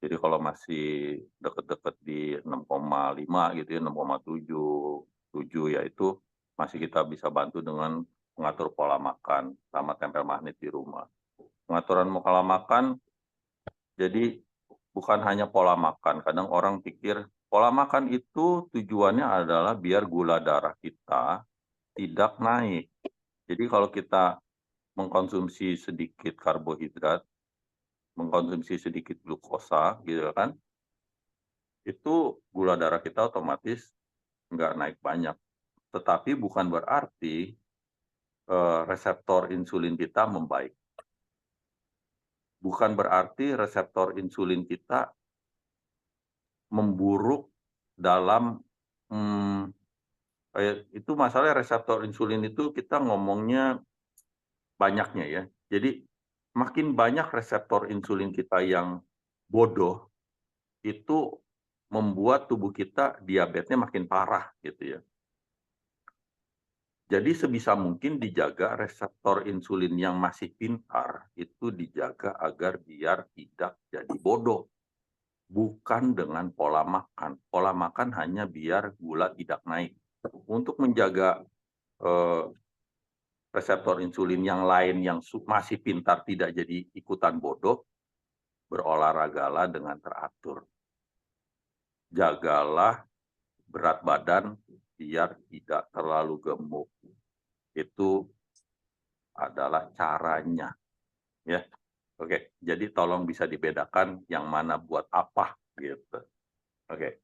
Jadi kalau masih deket-deket di 6,5 gitu ya, 6,7, 7 ya itu masih kita bisa bantu dengan mengatur pola makan sama tempel magnet di rumah. Pengaturan pola makan, jadi bukan hanya pola makan. Kadang orang pikir pola makan itu tujuannya adalah biar gula darah kita tidak naik. Jadi kalau kita mengkonsumsi sedikit karbohidrat, mengkonsumsi sedikit glukosa gitu kan, itu gula darah kita otomatis nggak naik banyak. Tetapi bukan berarti reseptor insulin kita membaik. Bukan berarti reseptor insulin kita memburuk dalam itu masalah reseptor insulin itu kita ngomongnya banyaknya ya. Jadi makin banyak reseptor insulin kita yang bodoh, itu membuat tubuh kita diabetesnya makin parah gitu ya. Jadi sebisa mungkin dijaga reseptor insulin yang masih pintar, itu dijaga agar biar tidak jadi bodoh. Bukan dengan pola makan. Pola makan hanya biar gula tidak naik. Untuk menjaga reseptor insulin yang lain yang masih pintar tidak jadi ikutan bodoh, berolahragalah dengan teratur. Jagalah berat badan biar tidak terlalu gemuk. Itu adalah caranya. Ya, oke. Jadi tolong bisa dibedakan yang mana buat apa gitu. Oke.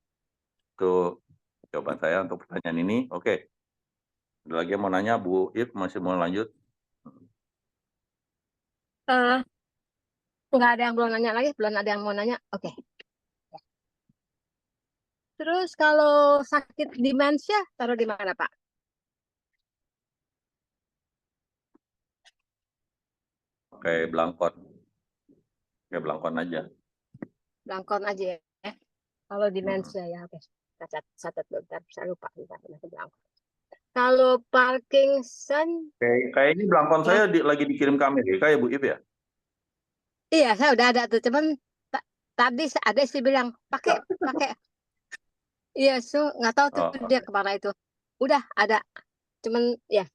Itu jawaban saya untuk pertanyaan ini. Oke. Ada lagi yang mau nanya, Bu If masih mau lanjut? Nggak ada yang belum nanya lagi, belum ada yang mau nanya. Oke. Terus kalau sakit demensia taruh di mana, Pak? Oke, belangkon. Oke, belangkon aja. Belangkon aja ya. Kalau demensia ya, oke. Catat bentar, saya lupa bentar, belangkon. Kalau Parkinson, Kayak ini belangkon saya lagi dikirim ke Amerika ya Bu If ya? iya saya udah ada tuh, cuman tadi ada sih bilang pakai. Iya, nggak tahu tuh dia kemana itu. Udah ada, cuman ya.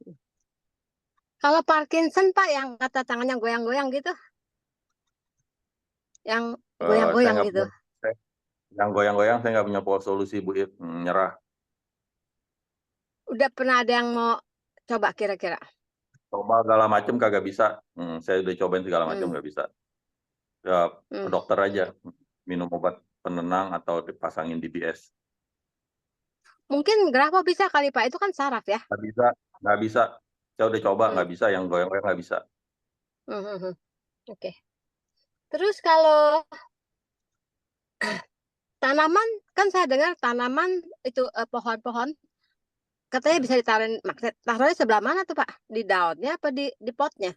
Kalau Parkinson Pak yang kata tangannya goyang-goyang gitu, yang goyang-goyang gitu. Yang goyang-goyang saya nggak punya solusi Bu If, nyerah. Udah pernah ada yang mau coba kira-kira? Coba segala macam kagak bisa. Saya udah cobain segala macam nggak bisa. Ya, ke dokter aja, minum obat penenang atau dipasangin DBS. Mungkin Grafo bisa kali Pak, itu kan saraf ya? Nggak bisa. Saya udah coba nggak bisa, yang goyang-goyang nggak bisa. Oke. Terus kalau tanaman, kan saya dengar tanaman itu pohon-pohon katanya bisa ditaruhin magnet. Taruhnya sebelah mana tuh Pak? Di daunnya apa di potnya?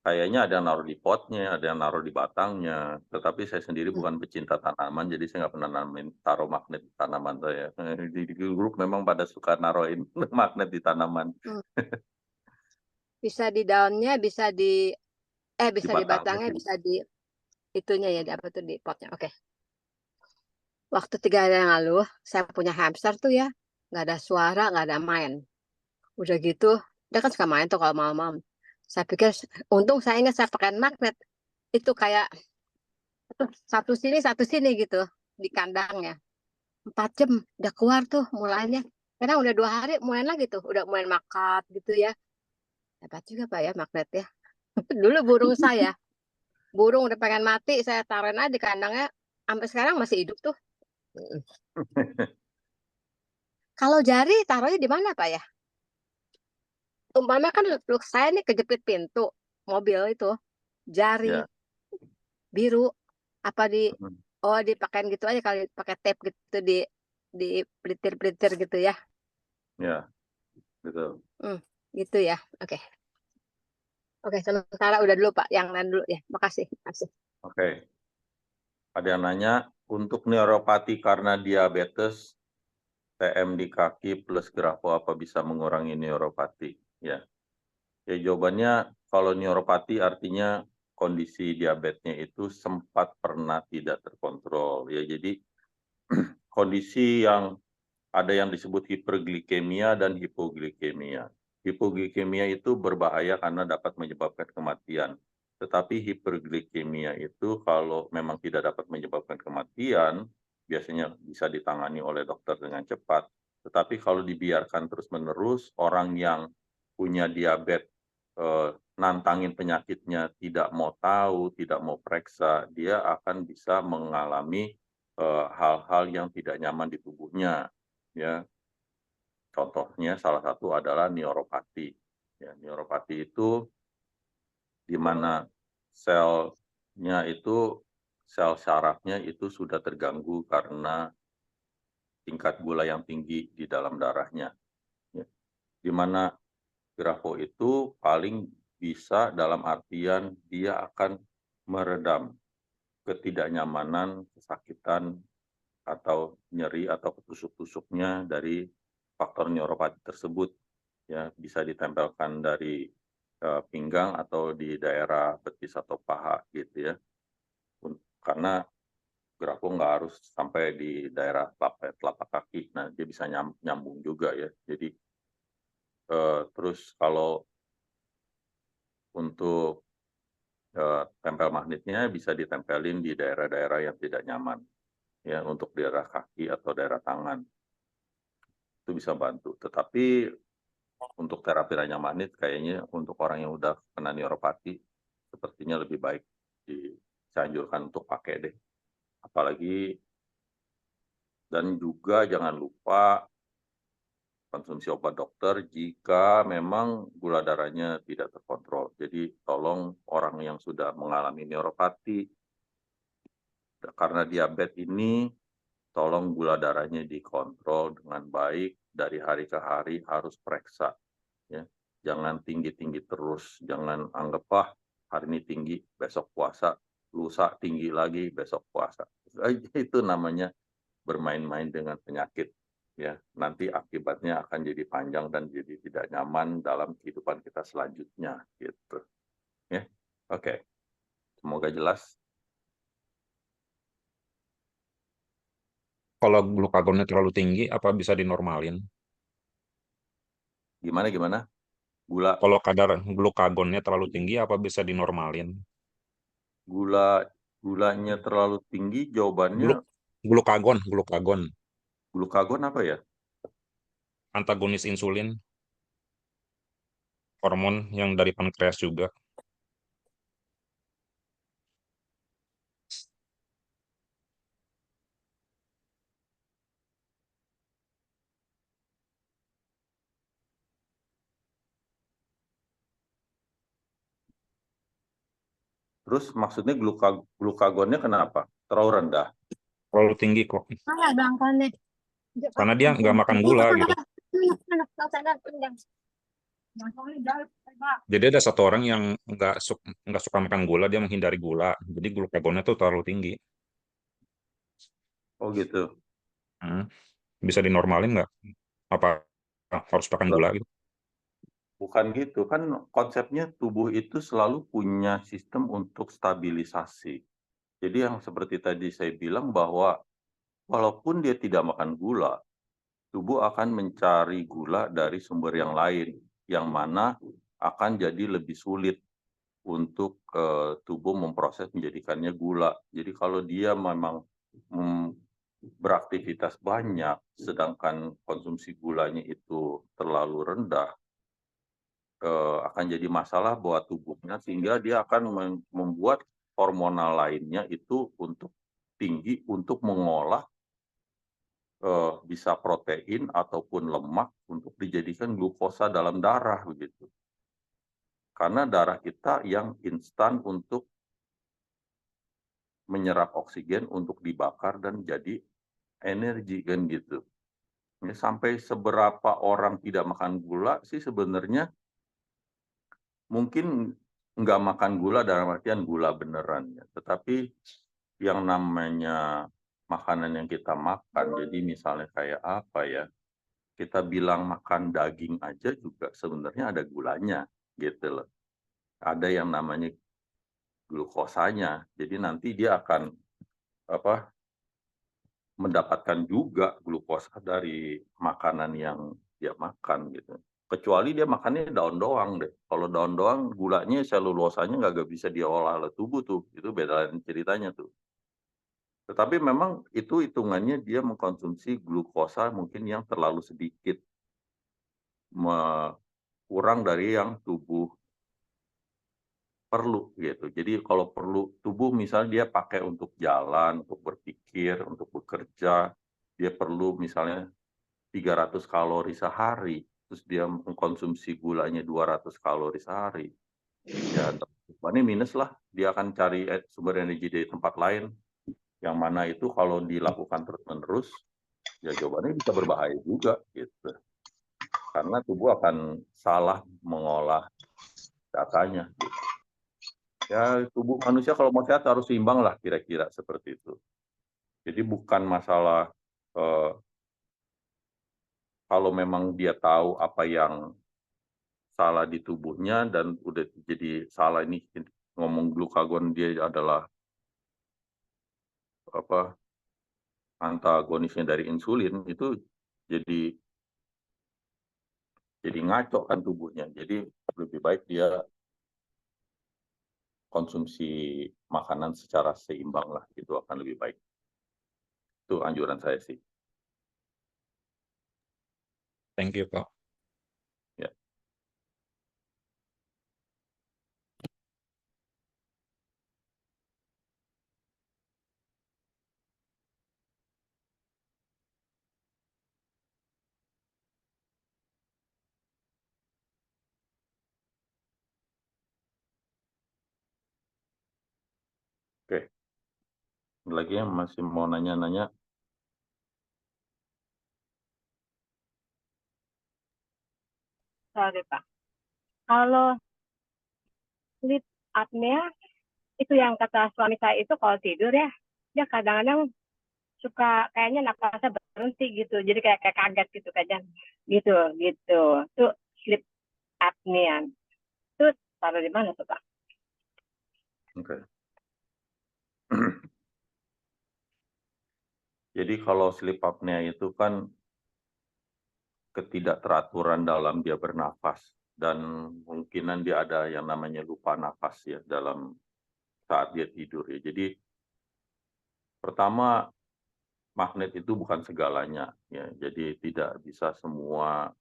Kayaknya ada yang naruh di potnya, ada yang naruh di batangnya. Tetapi saya sendiri bukan pecinta tanaman, jadi saya nggak pernah taruh magnet di tanaman saya. Di grup memang pada suka naruhin magnet di tanaman. Bisa di daunnya, bisa di batangnya, bisa di itunya ya, di apa tuh, di potnya. Oke. Waktu 3 hari yang lalu, saya punya hamster tuh ya, nggak ada suara, nggak ada main. Udah gitu, dia kan suka main tuh kalau malam-malam. Saya pikir, untung saya ingat saya pakai magnet. Itu kayak satu sini gitu di kandangnya. 4 jam udah keluar tuh mulainya. Karena udah 2 hari mulai lagi tuh, udah mulai makat gitu ya. Hebat juga Pak ya magnet ya. Dulu burung udah pengen mati, saya taruhin aja di kandangnya, sampai sekarang masih hidup tuh. Mm. Kalau jari taruhnya di mana Pak ya? Umpama kan saya nih kejepit pintu mobil itu, jari Ya. biru, apa Hmm. dipakein gitu aja kali, pakai tape gitu, di pelitir-pelitir gitu ya. Ya, betul. Gitu ya. Oke. Oke, sementara udah dulu Pak, yang lain dulu ya. Makasih. Oke. Ada yang nanya, untuk neuropati karena diabetes, TM di kaki plus grafo apa bisa mengurangi neuropati? Ya, jawabannya kalau neuropati artinya kondisi diabetesnya itu sempat pernah tidak terkontrol. Ya, jadi kondisi yang ada yang disebut hiperglikemia dan hipoglikemia. Hipoglikemia itu berbahaya karena dapat menyebabkan kematian. Tetapi hiperglikemia itu kalau memang tidak dapat menyebabkan kematian, biasanya bisa ditangani oleh dokter dengan cepat. Tetapi kalau dibiarkan terus-menerus, orang yang punya diabetes, nantangin penyakitnya, tidak mau tahu, tidak mau periksa, dia akan bisa mengalami hal-hal yang tidak nyaman di tubuhnya. Ya, contohnya salah satu adalah neuropati. Ya, neuropati itu di mana selnya itu, sel sarafnya itu sudah terganggu karena tingkat gula yang tinggi di dalam darahnya. Ya. Di mana grafo itu paling bisa dalam artian dia akan meredam ketidaknyamanan, kesakitan, atau nyeri atau ketusuk-tusuknya dari faktor neuropati tersebut. Ya, bisa ditempelkan dari pinggang atau di daerah betis atau paha gitu ya. Karena grafo nggak harus sampai di daerah telapak kaki. Nah, dia bisa nyambung juga ya. Jadi terus kalau untuk tempel magnetnya bisa ditempelin di daerah-daerah yang tidak nyaman. Ya, untuk daerah kaki atau daerah tangan. Itu bisa bantu. Tetapi untuk terapi ranyah magnet kayaknya untuk orang yang udah kena neuropati sepertinya lebih baik dianjurkan untuk pakai deh. Apalagi dan juga jangan lupa konsumsi obat dokter jika memang gula darahnya tidak terkontrol. Jadi tolong orang yang sudah mengalami neuropati karena diabetes ini tolong gula darahnya dikontrol dengan baik, dari hari ke hari harus periksa. Ya. Jangan tinggi-tinggi terus, jangan anggap hari ini tinggi, besok puasa, lusa tinggi lagi, besok puasa. Itu namanya bermain-main dengan penyakit. Ya, nanti akibatnya akan jadi panjang dan jadi tidak nyaman dalam kehidupan kita selanjutnya gitu. Ya. Oke. Semoga jelas. Kalau glukagonnya terlalu tinggi, apa bisa dinormalin? Gimana? Gula Kalau kadar glukagonnya terlalu tinggi, apa bisa dinormalin? gulanya terlalu tinggi, jawabannya Gluk, glukagon, glukagon apa ya? antagonis insulin, hormon yang dari pankreas juga. Terus maksudnya glukagonnya kenapa? Terlalu rendah. Terlalu tinggi kok. Mana bangkalnya? Karena dia nggak makan gula gitu. Jadi ada satu orang yang nggak suka makan gula, dia menghindari gula. Jadi glukagonnya tuh terlalu tinggi. Oh gitu. Bisa dinormalin nggak? Apa harus makan Loh, gula gitu? bukan gitu. Kan konsepnya tubuh itu selalu punya sistem untuk stabilisasi. Jadi yang seperti tadi saya bilang bahwa walaupun dia tidak makan gula, tubuh akan mencari gula dari sumber yang lain, yang mana akan jadi lebih sulit untuk tubuh memproses menjadikannya gula. Jadi kalau dia memang beraktivitas banyak, sedangkan konsumsi gulanya itu terlalu rendah, akan jadi masalah buat tubuhnya, sehingga dia akan membuat hormonal lainnya itu untuk tinggi untuk mengolah bisa protein ataupun lemak untuk dijadikan glukosa dalam darah begitu. Karena darah kita yang instan untuk menyerap oksigen untuk dibakar dan jadi energi kan gitu. Ya, sampai seberapa orang tidak makan gula sih sebenarnya mungkin nggak makan gula dalam artian gula beneran ya. Tetapi yang namanya makanan yang kita makan, jadi misalnya kayak apa ya, kita bilang makan daging aja juga sebenarnya ada gulanya gitu loh. Ada yang namanya glukosanya. Jadi nanti dia akan apa mendapatkan juga glukosa dari makanan yang dia makan gitu. Kecuali dia makannya daun doang deh. Kalau daun doang gulanya selulosanya nggak bisa diolah oleh tubuh tuh. Itu beda ceritanya tuh. Tetapi memang itu hitungannya dia mengkonsumsi glukosa mungkin yang terlalu sedikit. Kurang dari yang tubuh perlu gitu. Jadi kalau perlu tubuh misalnya dia pakai untuk jalan, untuk berpikir, untuk bekerja, dia perlu misalnya 300 kalori sehari, terus dia mengkonsumsi gulanya 200 kalori sehari. Ya, ini minus lah. Dia akan cari sumber energi dari tempat lain. Yang mana itu kalau dilakukan terus-menerus, ya jawabannya bisa berbahaya juga gitu. Karena tubuh akan salah mengolah datanya. Gitu. Ya, tubuh manusia kalau mau sehat harus seimbang lah kira-kira seperti itu. Jadi bukan masalah kalau memang dia tahu apa yang salah di tubuhnya dan udah jadi salah ini ngomong glukagon dia adalah apa antagonisnya dari insulin itu jadi ngaco kan tubuhnya. Jadi lebih baik dia konsumsi makanan secara seimbang lah, itu akan lebih baik. Itu anjuran saya sih. Thank you, Pak. Ya. Oke. Lagi yang masih mau nanya-nanya. Sorry Pak. Kalau sleep apnea itu yang kata suami saya itu kalau tidur ya, dia kadang-kadang suka kayaknya napasnya berhenti gitu. Jadi kayak kaget gitu kadang. Gitu. Itu sleep apnea. Itu taruh di mana tuh Pak? Oke. Jadi kalau sleep apnea itu kan ketidakteraturan dalam dia bernafas dan kemungkinan dia ada yang namanya lupa nafas ya dalam saat dia tidur ya. Jadi pertama magnet itu bukan segalanya ya. Jadi tidak bisa semua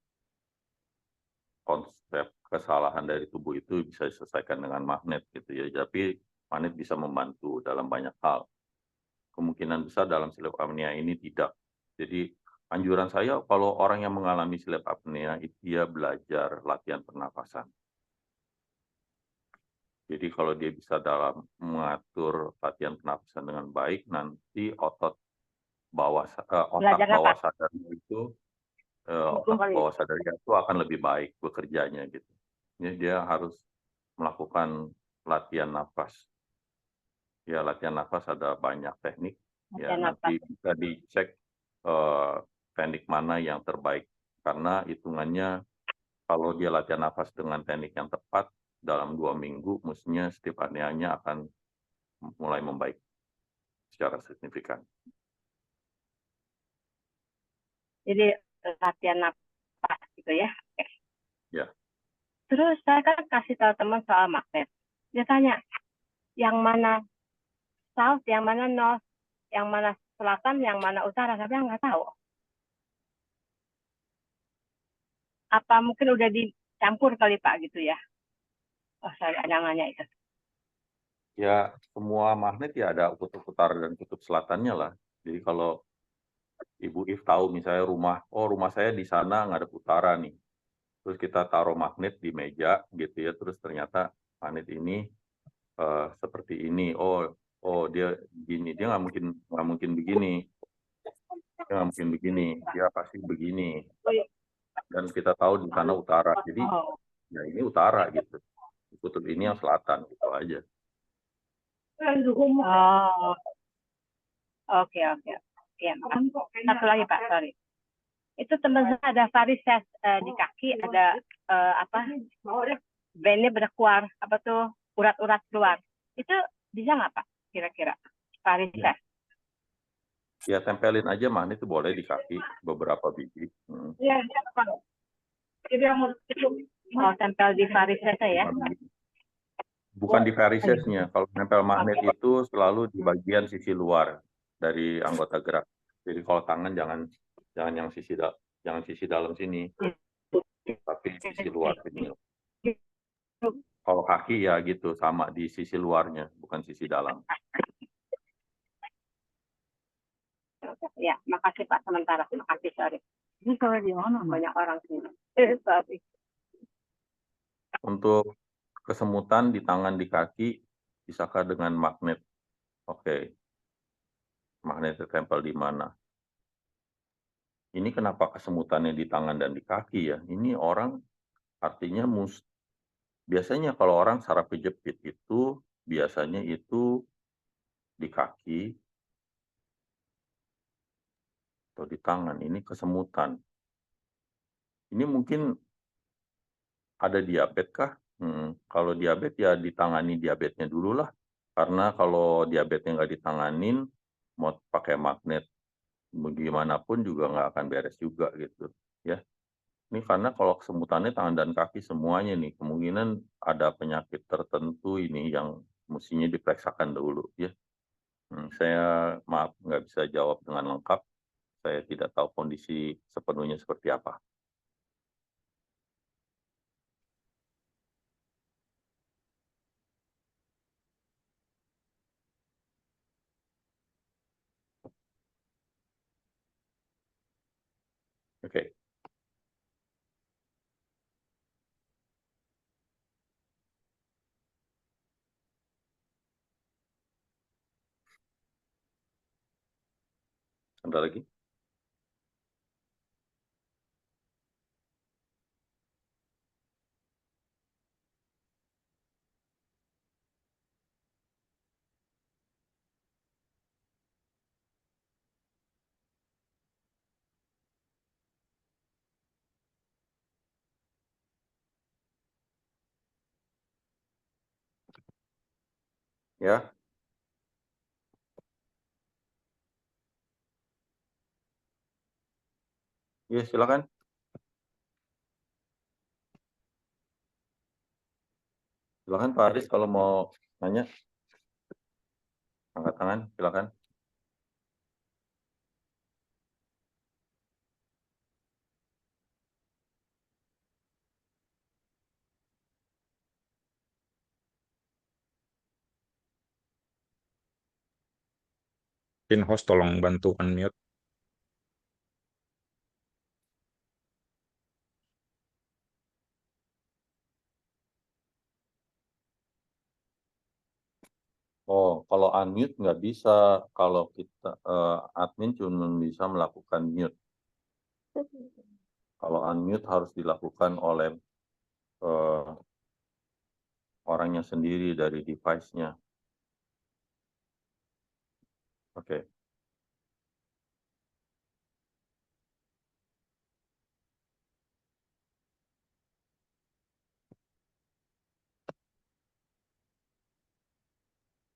konsep kesalahan dari tubuh itu bisa diselesaikan dengan magnet gitu ya. Tapi magnet bisa membantu dalam banyak hal. Kemungkinan besar dalam sleep apnea ini tidak. Jadi anjuran saya kalau orang yang mengalami sleep apnea itu dia belajar latihan pernapasan. Jadi kalau dia bisa dalam mengatur latihan pernapasan dengan baik, nanti otot otak bawah sadarnya itu otak bawah sadarnya itu akan lebih baik bekerjanya gitu. Jadi dia harus melakukan latihan nafas. Ya latihan nafas ada banyak teknik. Ya nanti bisa dicek teknik mana yang terbaik. Karena hitungannya kalau dia latihan nafas dengan teknik yang tepat dalam 2 minggu, mestinya sleep apnea-nya akan mulai membaik secara signifikan. Jadi latihan napas gitu ya. Ya. Terus saya kan kasih tahu teman soal magnet. Dia tanya, yang mana south, yang mana north, yang mana selatan, yang mana utara, tapi nggak tahu. Apa mungkin udah dicampur kali Pak gitu ya? Oh, saya ada nanya itu. Ya, semua magnet ya ada kutub utara dan kutub selatannya lah. Jadi kalau Ibu If tahu misalnya rumah saya di sana ngadep utara nih. Terus kita taruh magnet di meja gitu ya, terus ternyata magnet ini seperti ini. Oh dia gini, dia nggak mungkin begini, dia nggak mungkin begini, dia pasti begini. Dan kita tahu di sana utara, jadi Oh, ya ini utara gitu. Kutub ini yang selatan gitu aja. oh, oke. Ya, satu lagi Pak, sorry. Itu teman saya ada varises di kaki, ada apa? Vennya berkeluar, apa tuh urat-urat keluar. Itu bisa nggak Pak? Kira-kira varises? Ya tempelin aja magnet itu boleh di kaki beberapa biji. Iya, Pak. Oh, tempel di varisesnya ya? Bukan di varisesnya. Kalau nempel magnet itu selalu di bagian sisi luar dari anggota gerak. Jadi kalau tangan jangan yang sisi dalam sini, tapi sisi luar sini. Kalau kaki ya gitu sama di sisi luarnya, bukan sisi dalam. Ya, makasih Pak sementara. Makasih, sorry. Ini kalau di mana banyak orang sini. Sorry. Untuk kesemutan di tangan di kaki, bisakah dengan magnet? Oke. Magnet tertempel di mana? Ini kenapa kesemutannya di tangan dan di kaki ya? Ini orang artinya biasanya kalau orang saraf kejepit itu biasanya itu di kaki atau di tangan. Ini kesemutan. Ini mungkin ada diabetes kah? Kalau diabetes ya ditangani diabetesnya dulu lah. Karena kalau diabetesnya nggak ditanganin, mau pakai magnet bagaimanapun juga nggak akan beres juga gitu. Ya, ini karena kalau kesemutannya tangan dan kaki semuanya nih, kemungkinan ada penyakit tertentu ini yang mestinya diperiksakan dulu ya. Saya maaf nggak bisa jawab dengan lengkap. Saya tidak tahu kondisi sepenuhnya seperti apa. Oke. Ada lagi? Ya, ya silakan. Silakan Pak Aris kalau mau nanya. Angkat tangan, silakan. Mungkin host tolong bantu unmute. Oh, kalau unmute nggak bisa. Kalau kita admin cuma bisa melakukan mute. Kalau unmute harus dilakukan oleh orangnya sendiri dari device-nya. Oke.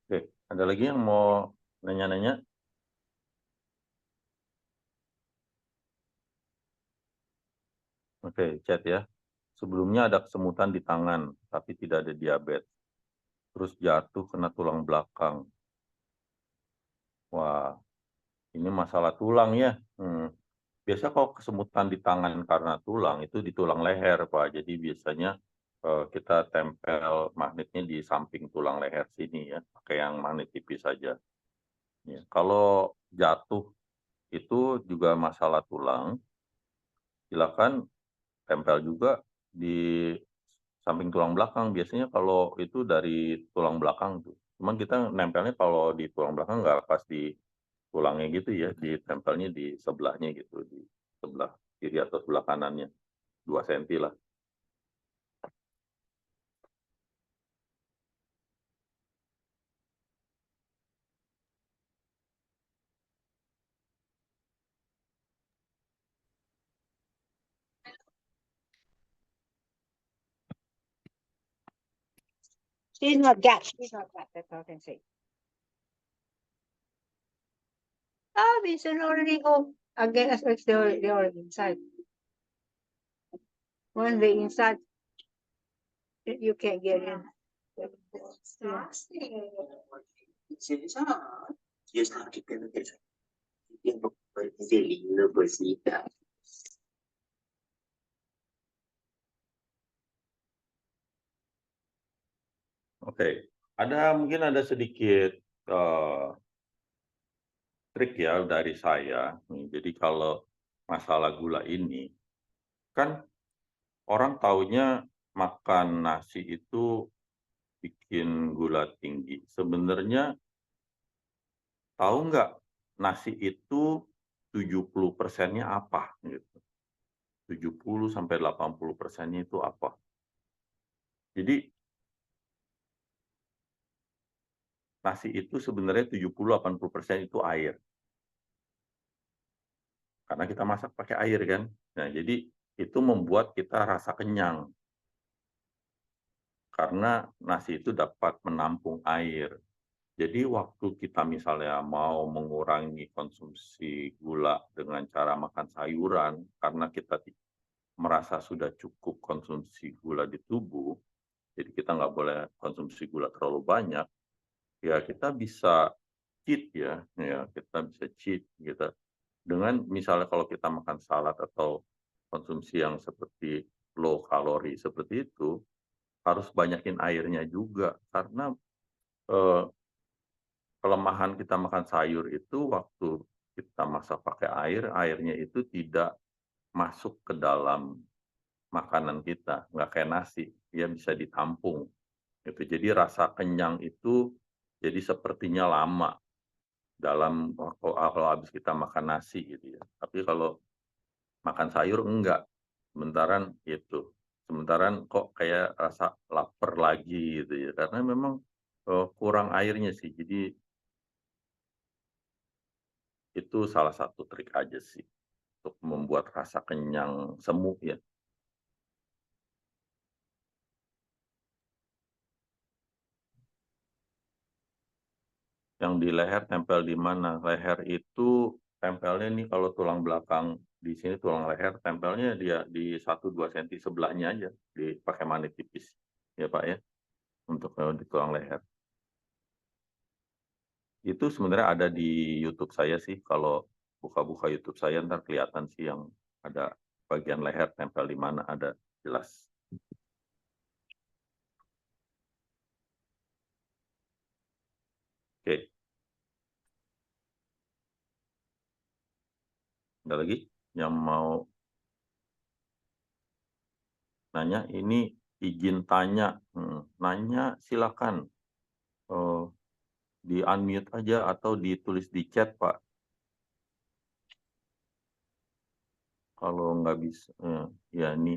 Oke, ada lagi yang mau nanya-nanya? Oke, chat ya. Sebelumnya ada kesemutan di tangan, tapi tidak ada diabetes. Terus jatuh kena tulang belakang. Wah, Ini masalah tulang ya. Biasa kalau kesemutan di tangan karena tulang itu di tulang leher, Pak. Jadi biasanya kita tempel magnetnya di samping tulang leher sini ya, pakai yang magnet tipis saja. Ya, kalau jatuh itu juga masalah tulang, silakan tempel juga di samping tulang belakang. Biasanya kalau itu dari tulang belakang tuh. Cuman kita nempelnya kalau di tulang belakang nggak pas di tulangnya gitu ya, ditempelnya di sebelahnya gitu, di sebelah kiri atau sebelah kanannya, 2 senti lah. She's not gat. She's not gat. That's all I can say. Ah, Vincent already go again as if they already inside. When they inside, you can't get in. Yeah. Io stavo chiedendo che il tempo per il così. Oke, mungkin ada sedikit trik ya dari saya. Jadi kalau masalah gula ini, kan orang taunya makan nasi itu bikin gula tinggi. Sebenarnya tahu nggak nasi itu 70%-nya apa gitu. 70-80%-nya itu apa? Jadi nasi itu sebenarnya 70-80% itu air. Karena kita masak pakai air kan. Nah, jadi itu membuat kita rasa kenyang. Karena nasi itu dapat menampung air. Jadi waktu kita misalnya mau mengurangi konsumsi gula dengan cara makan sayuran, karena kita merasa sudah cukup konsumsi gula di tubuh, jadi kita nggak boleh konsumsi gula terlalu banyak, ya kita bisa cheat ya kita bisa cheat gitu. Dengan misalnya kalau kita makan salad atau konsumsi yang seperti low kalori seperti itu, harus banyakin airnya juga karena kelemahan kita makan sayur itu waktu kita masak pakai air, airnya itu tidak masuk ke dalam makanan kita, nggak kayak nasi, dia bisa ditampung. Gitu. Jadi rasa kenyang itu jadi sepertinya lama dalam kalau habis kita makan nasi gitu ya. Tapi kalau makan sayur enggak, sementaran kok kayak rasa lapar lagi gitu ya, karena memang kurang airnya sih. Jadi itu salah satu trik aja sih untuk membuat rasa kenyang semu ya. Yang di leher tempel di mana? Leher itu tempelnya nih kalau tulang belakang di sini tulang leher tempelnya dia di 1-2 senti sebelahnya aja dipakai magnet tipis ya Pak ya untuk di tulang leher. Itu sebenarnya ada di YouTube saya sih, kalau buka-buka YouTube saya ntar kelihatan sih yang ada bagian leher tempel di mana ada jelas. Oke. Ada lagi yang mau nanya? Ini izin tanya. Nanya silakan. Di unmute aja atau ditulis di chat Pak. Kalau nggak bisa, ya ini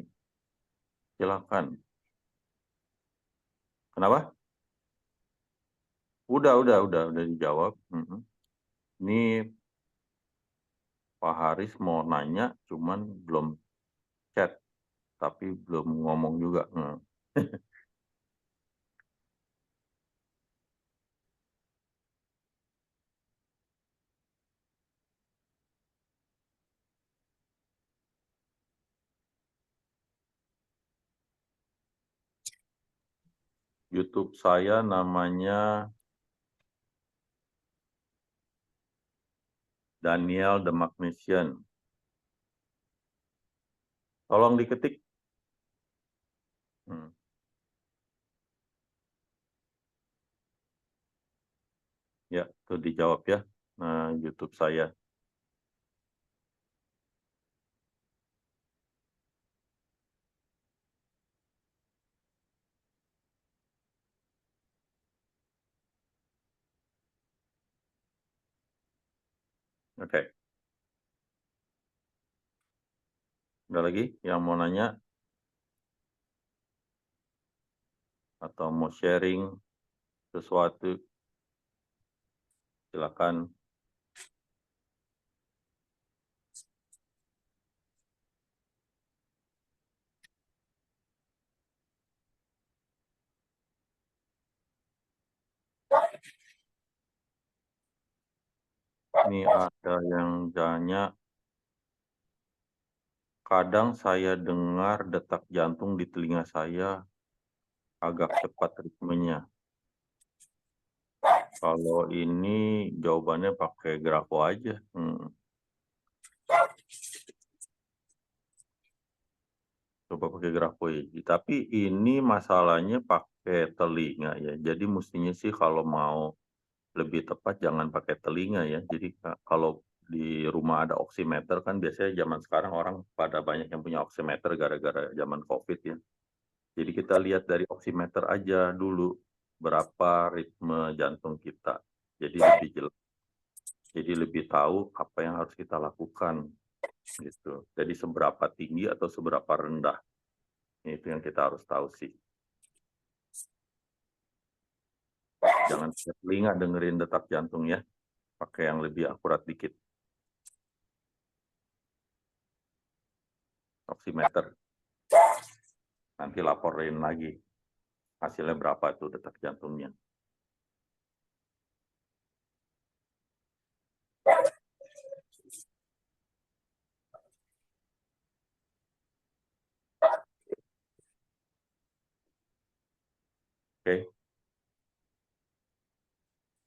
silakan. Kenapa? Udah dijawab. Ini Pak Haris mau nanya, cuman belum chat, tapi belum ngomong juga. YouTube saya namanya Daniel the Magnesian. Tolong diketik. Ya, itu dijawab ya. Nah, YouTube saya. Oke. Ada lagi yang mau nanya? Atau mau sharing sesuatu? Silakan. Ini ada yang tanya, kadang saya dengar detak jantung di telinga saya agak cepat ritmenya. Kalau ini jawabannya pakai grafo aja. Coba pakai grafo ya. Tapi ini masalahnya pakai telinga ya. Jadi mestinya sih kalau mau lebih tepat jangan pakai telinga ya. Jadi kalau di rumah ada oximeter kan biasanya zaman sekarang orang pada banyak yang punya oximeter gara-gara zaman COVID ya. Jadi kita lihat dari oximeter aja dulu berapa ritme jantung kita. Jadi lebih jelas. Jadi lebih tahu apa yang harus kita lakukan gitu. Jadi seberapa tinggi atau seberapa rendah. Itu yang kita harus tahu sih. Jangan pakai telinga dengerin detak jantung ya. Pakai yang lebih akurat dikit. Oximeter. Nanti laporin lagi. Hasilnya berapa tuh detak jantungnya. Oke.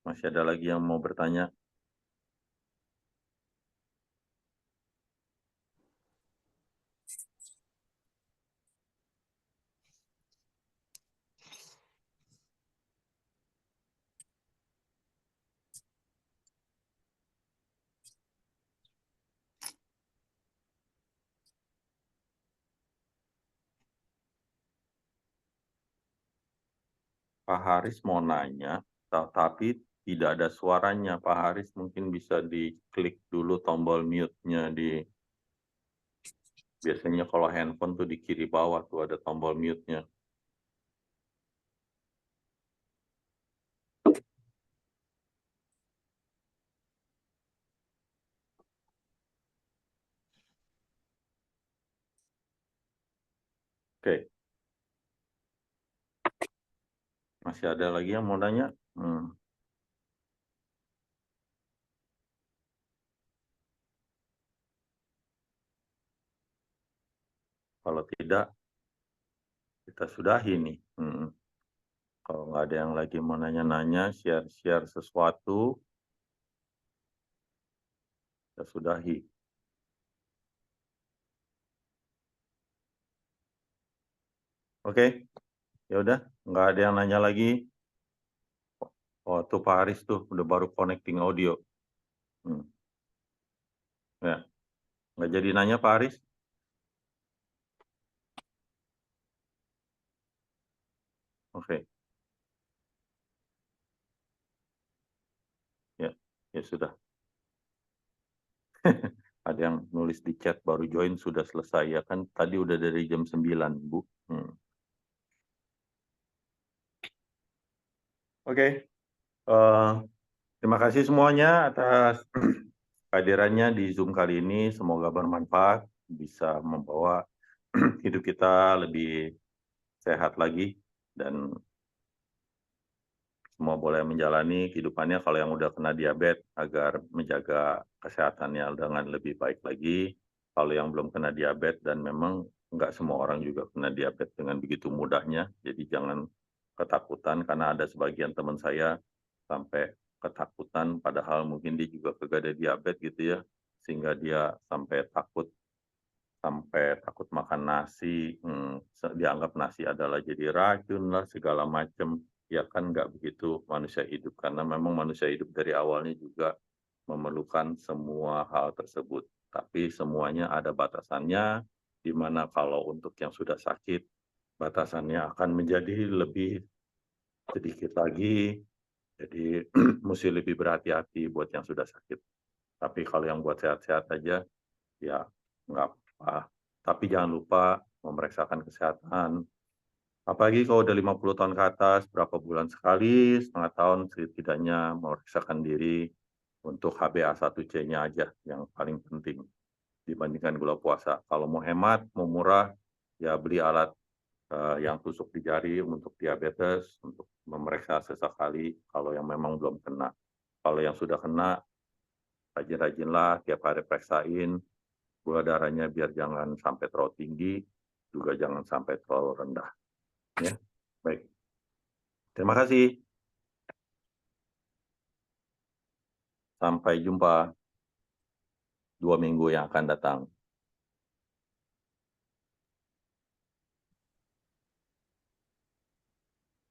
Masih ada lagi yang mau bertanya? Pak Haris mau nanya, tapi tidak ada suaranya. Pak Haris mungkin bisa diklik dulu tombol mute-nya di... Biasanya kalau handphone tuh di kiri bawah tuh ada tombol mute-nya. Oke. Masih ada lagi yang mau nanya? Kalau tidak, kita sudahi nih. Kalau nggak ada yang lagi mau nanya-nanya, share-share sesuatu, kita sudahi. Oke, ya udah, nggak ada yang nanya lagi. Oh, tuh Pak Haris tuh udah baru connecting audio. Ya, nggak jadi nanya Pak Haris? Oke. Ya sudah. Ada yang nulis di chat baru join sudah selesai ya kan tadi udah dari jam 9 Bu. Oke. Terima kasih semuanya atas kehadirannya di Zoom kali ini. Semoga bermanfaat, bisa membawa hidup kita lebih sehat lagi dan semua boleh menjalani kehidupannya kalau yang udah kena diabetes agar menjaga kesehatannya dengan lebih baik lagi. Kalau yang belum kena diabetes dan memang nggak semua orang juga kena diabetes dengan begitu mudahnya, jadi jangan ketakutan karena ada sebagian teman saya sampai ketakutan, padahal mungkin dia juga kagak ada diabetes gitu ya, sehingga dia sampai takut makan nasi, dianggap nasi adalah jadi racun lah segala macam. Ya kan nggak begitu manusia hidup, karena memang manusia hidup dari awalnya juga memerlukan semua hal tersebut. Tapi semuanya ada batasannya, di mana kalau untuk yang sudah sakit, batasannya akan menjadi lebih sedikit lagi. Jadi mesti lebih berhati-hati buat yang sudah sakit. Tapi kalau yang buat sehat-sehat aja, ya nggak apa. Tapi jangan lupa memeriksakan kesehatan. Apalagi kalau udah 50 tahun ke atas, berapa bulan sekali, setengah tahun setidaknya memeriksakan diri untuk HbA1c-nya aja yang paling penting dibandingkan gula puasa. Kalau mau hemat, mau murah, ya beli alat yang tusuk di jari untuk diabetes, untuk memeriksa sesekali kalau yang memang belum kena. Kalau yang sudah kena, rajin-rajinlah tiap hari periksain gula darahnya biar jangan sampai terlalu tinggi, juga jangan sampai terlalu rendah. Ya, baik. Terima kasih. Sampai jumpa 2 minggu yang akan datang.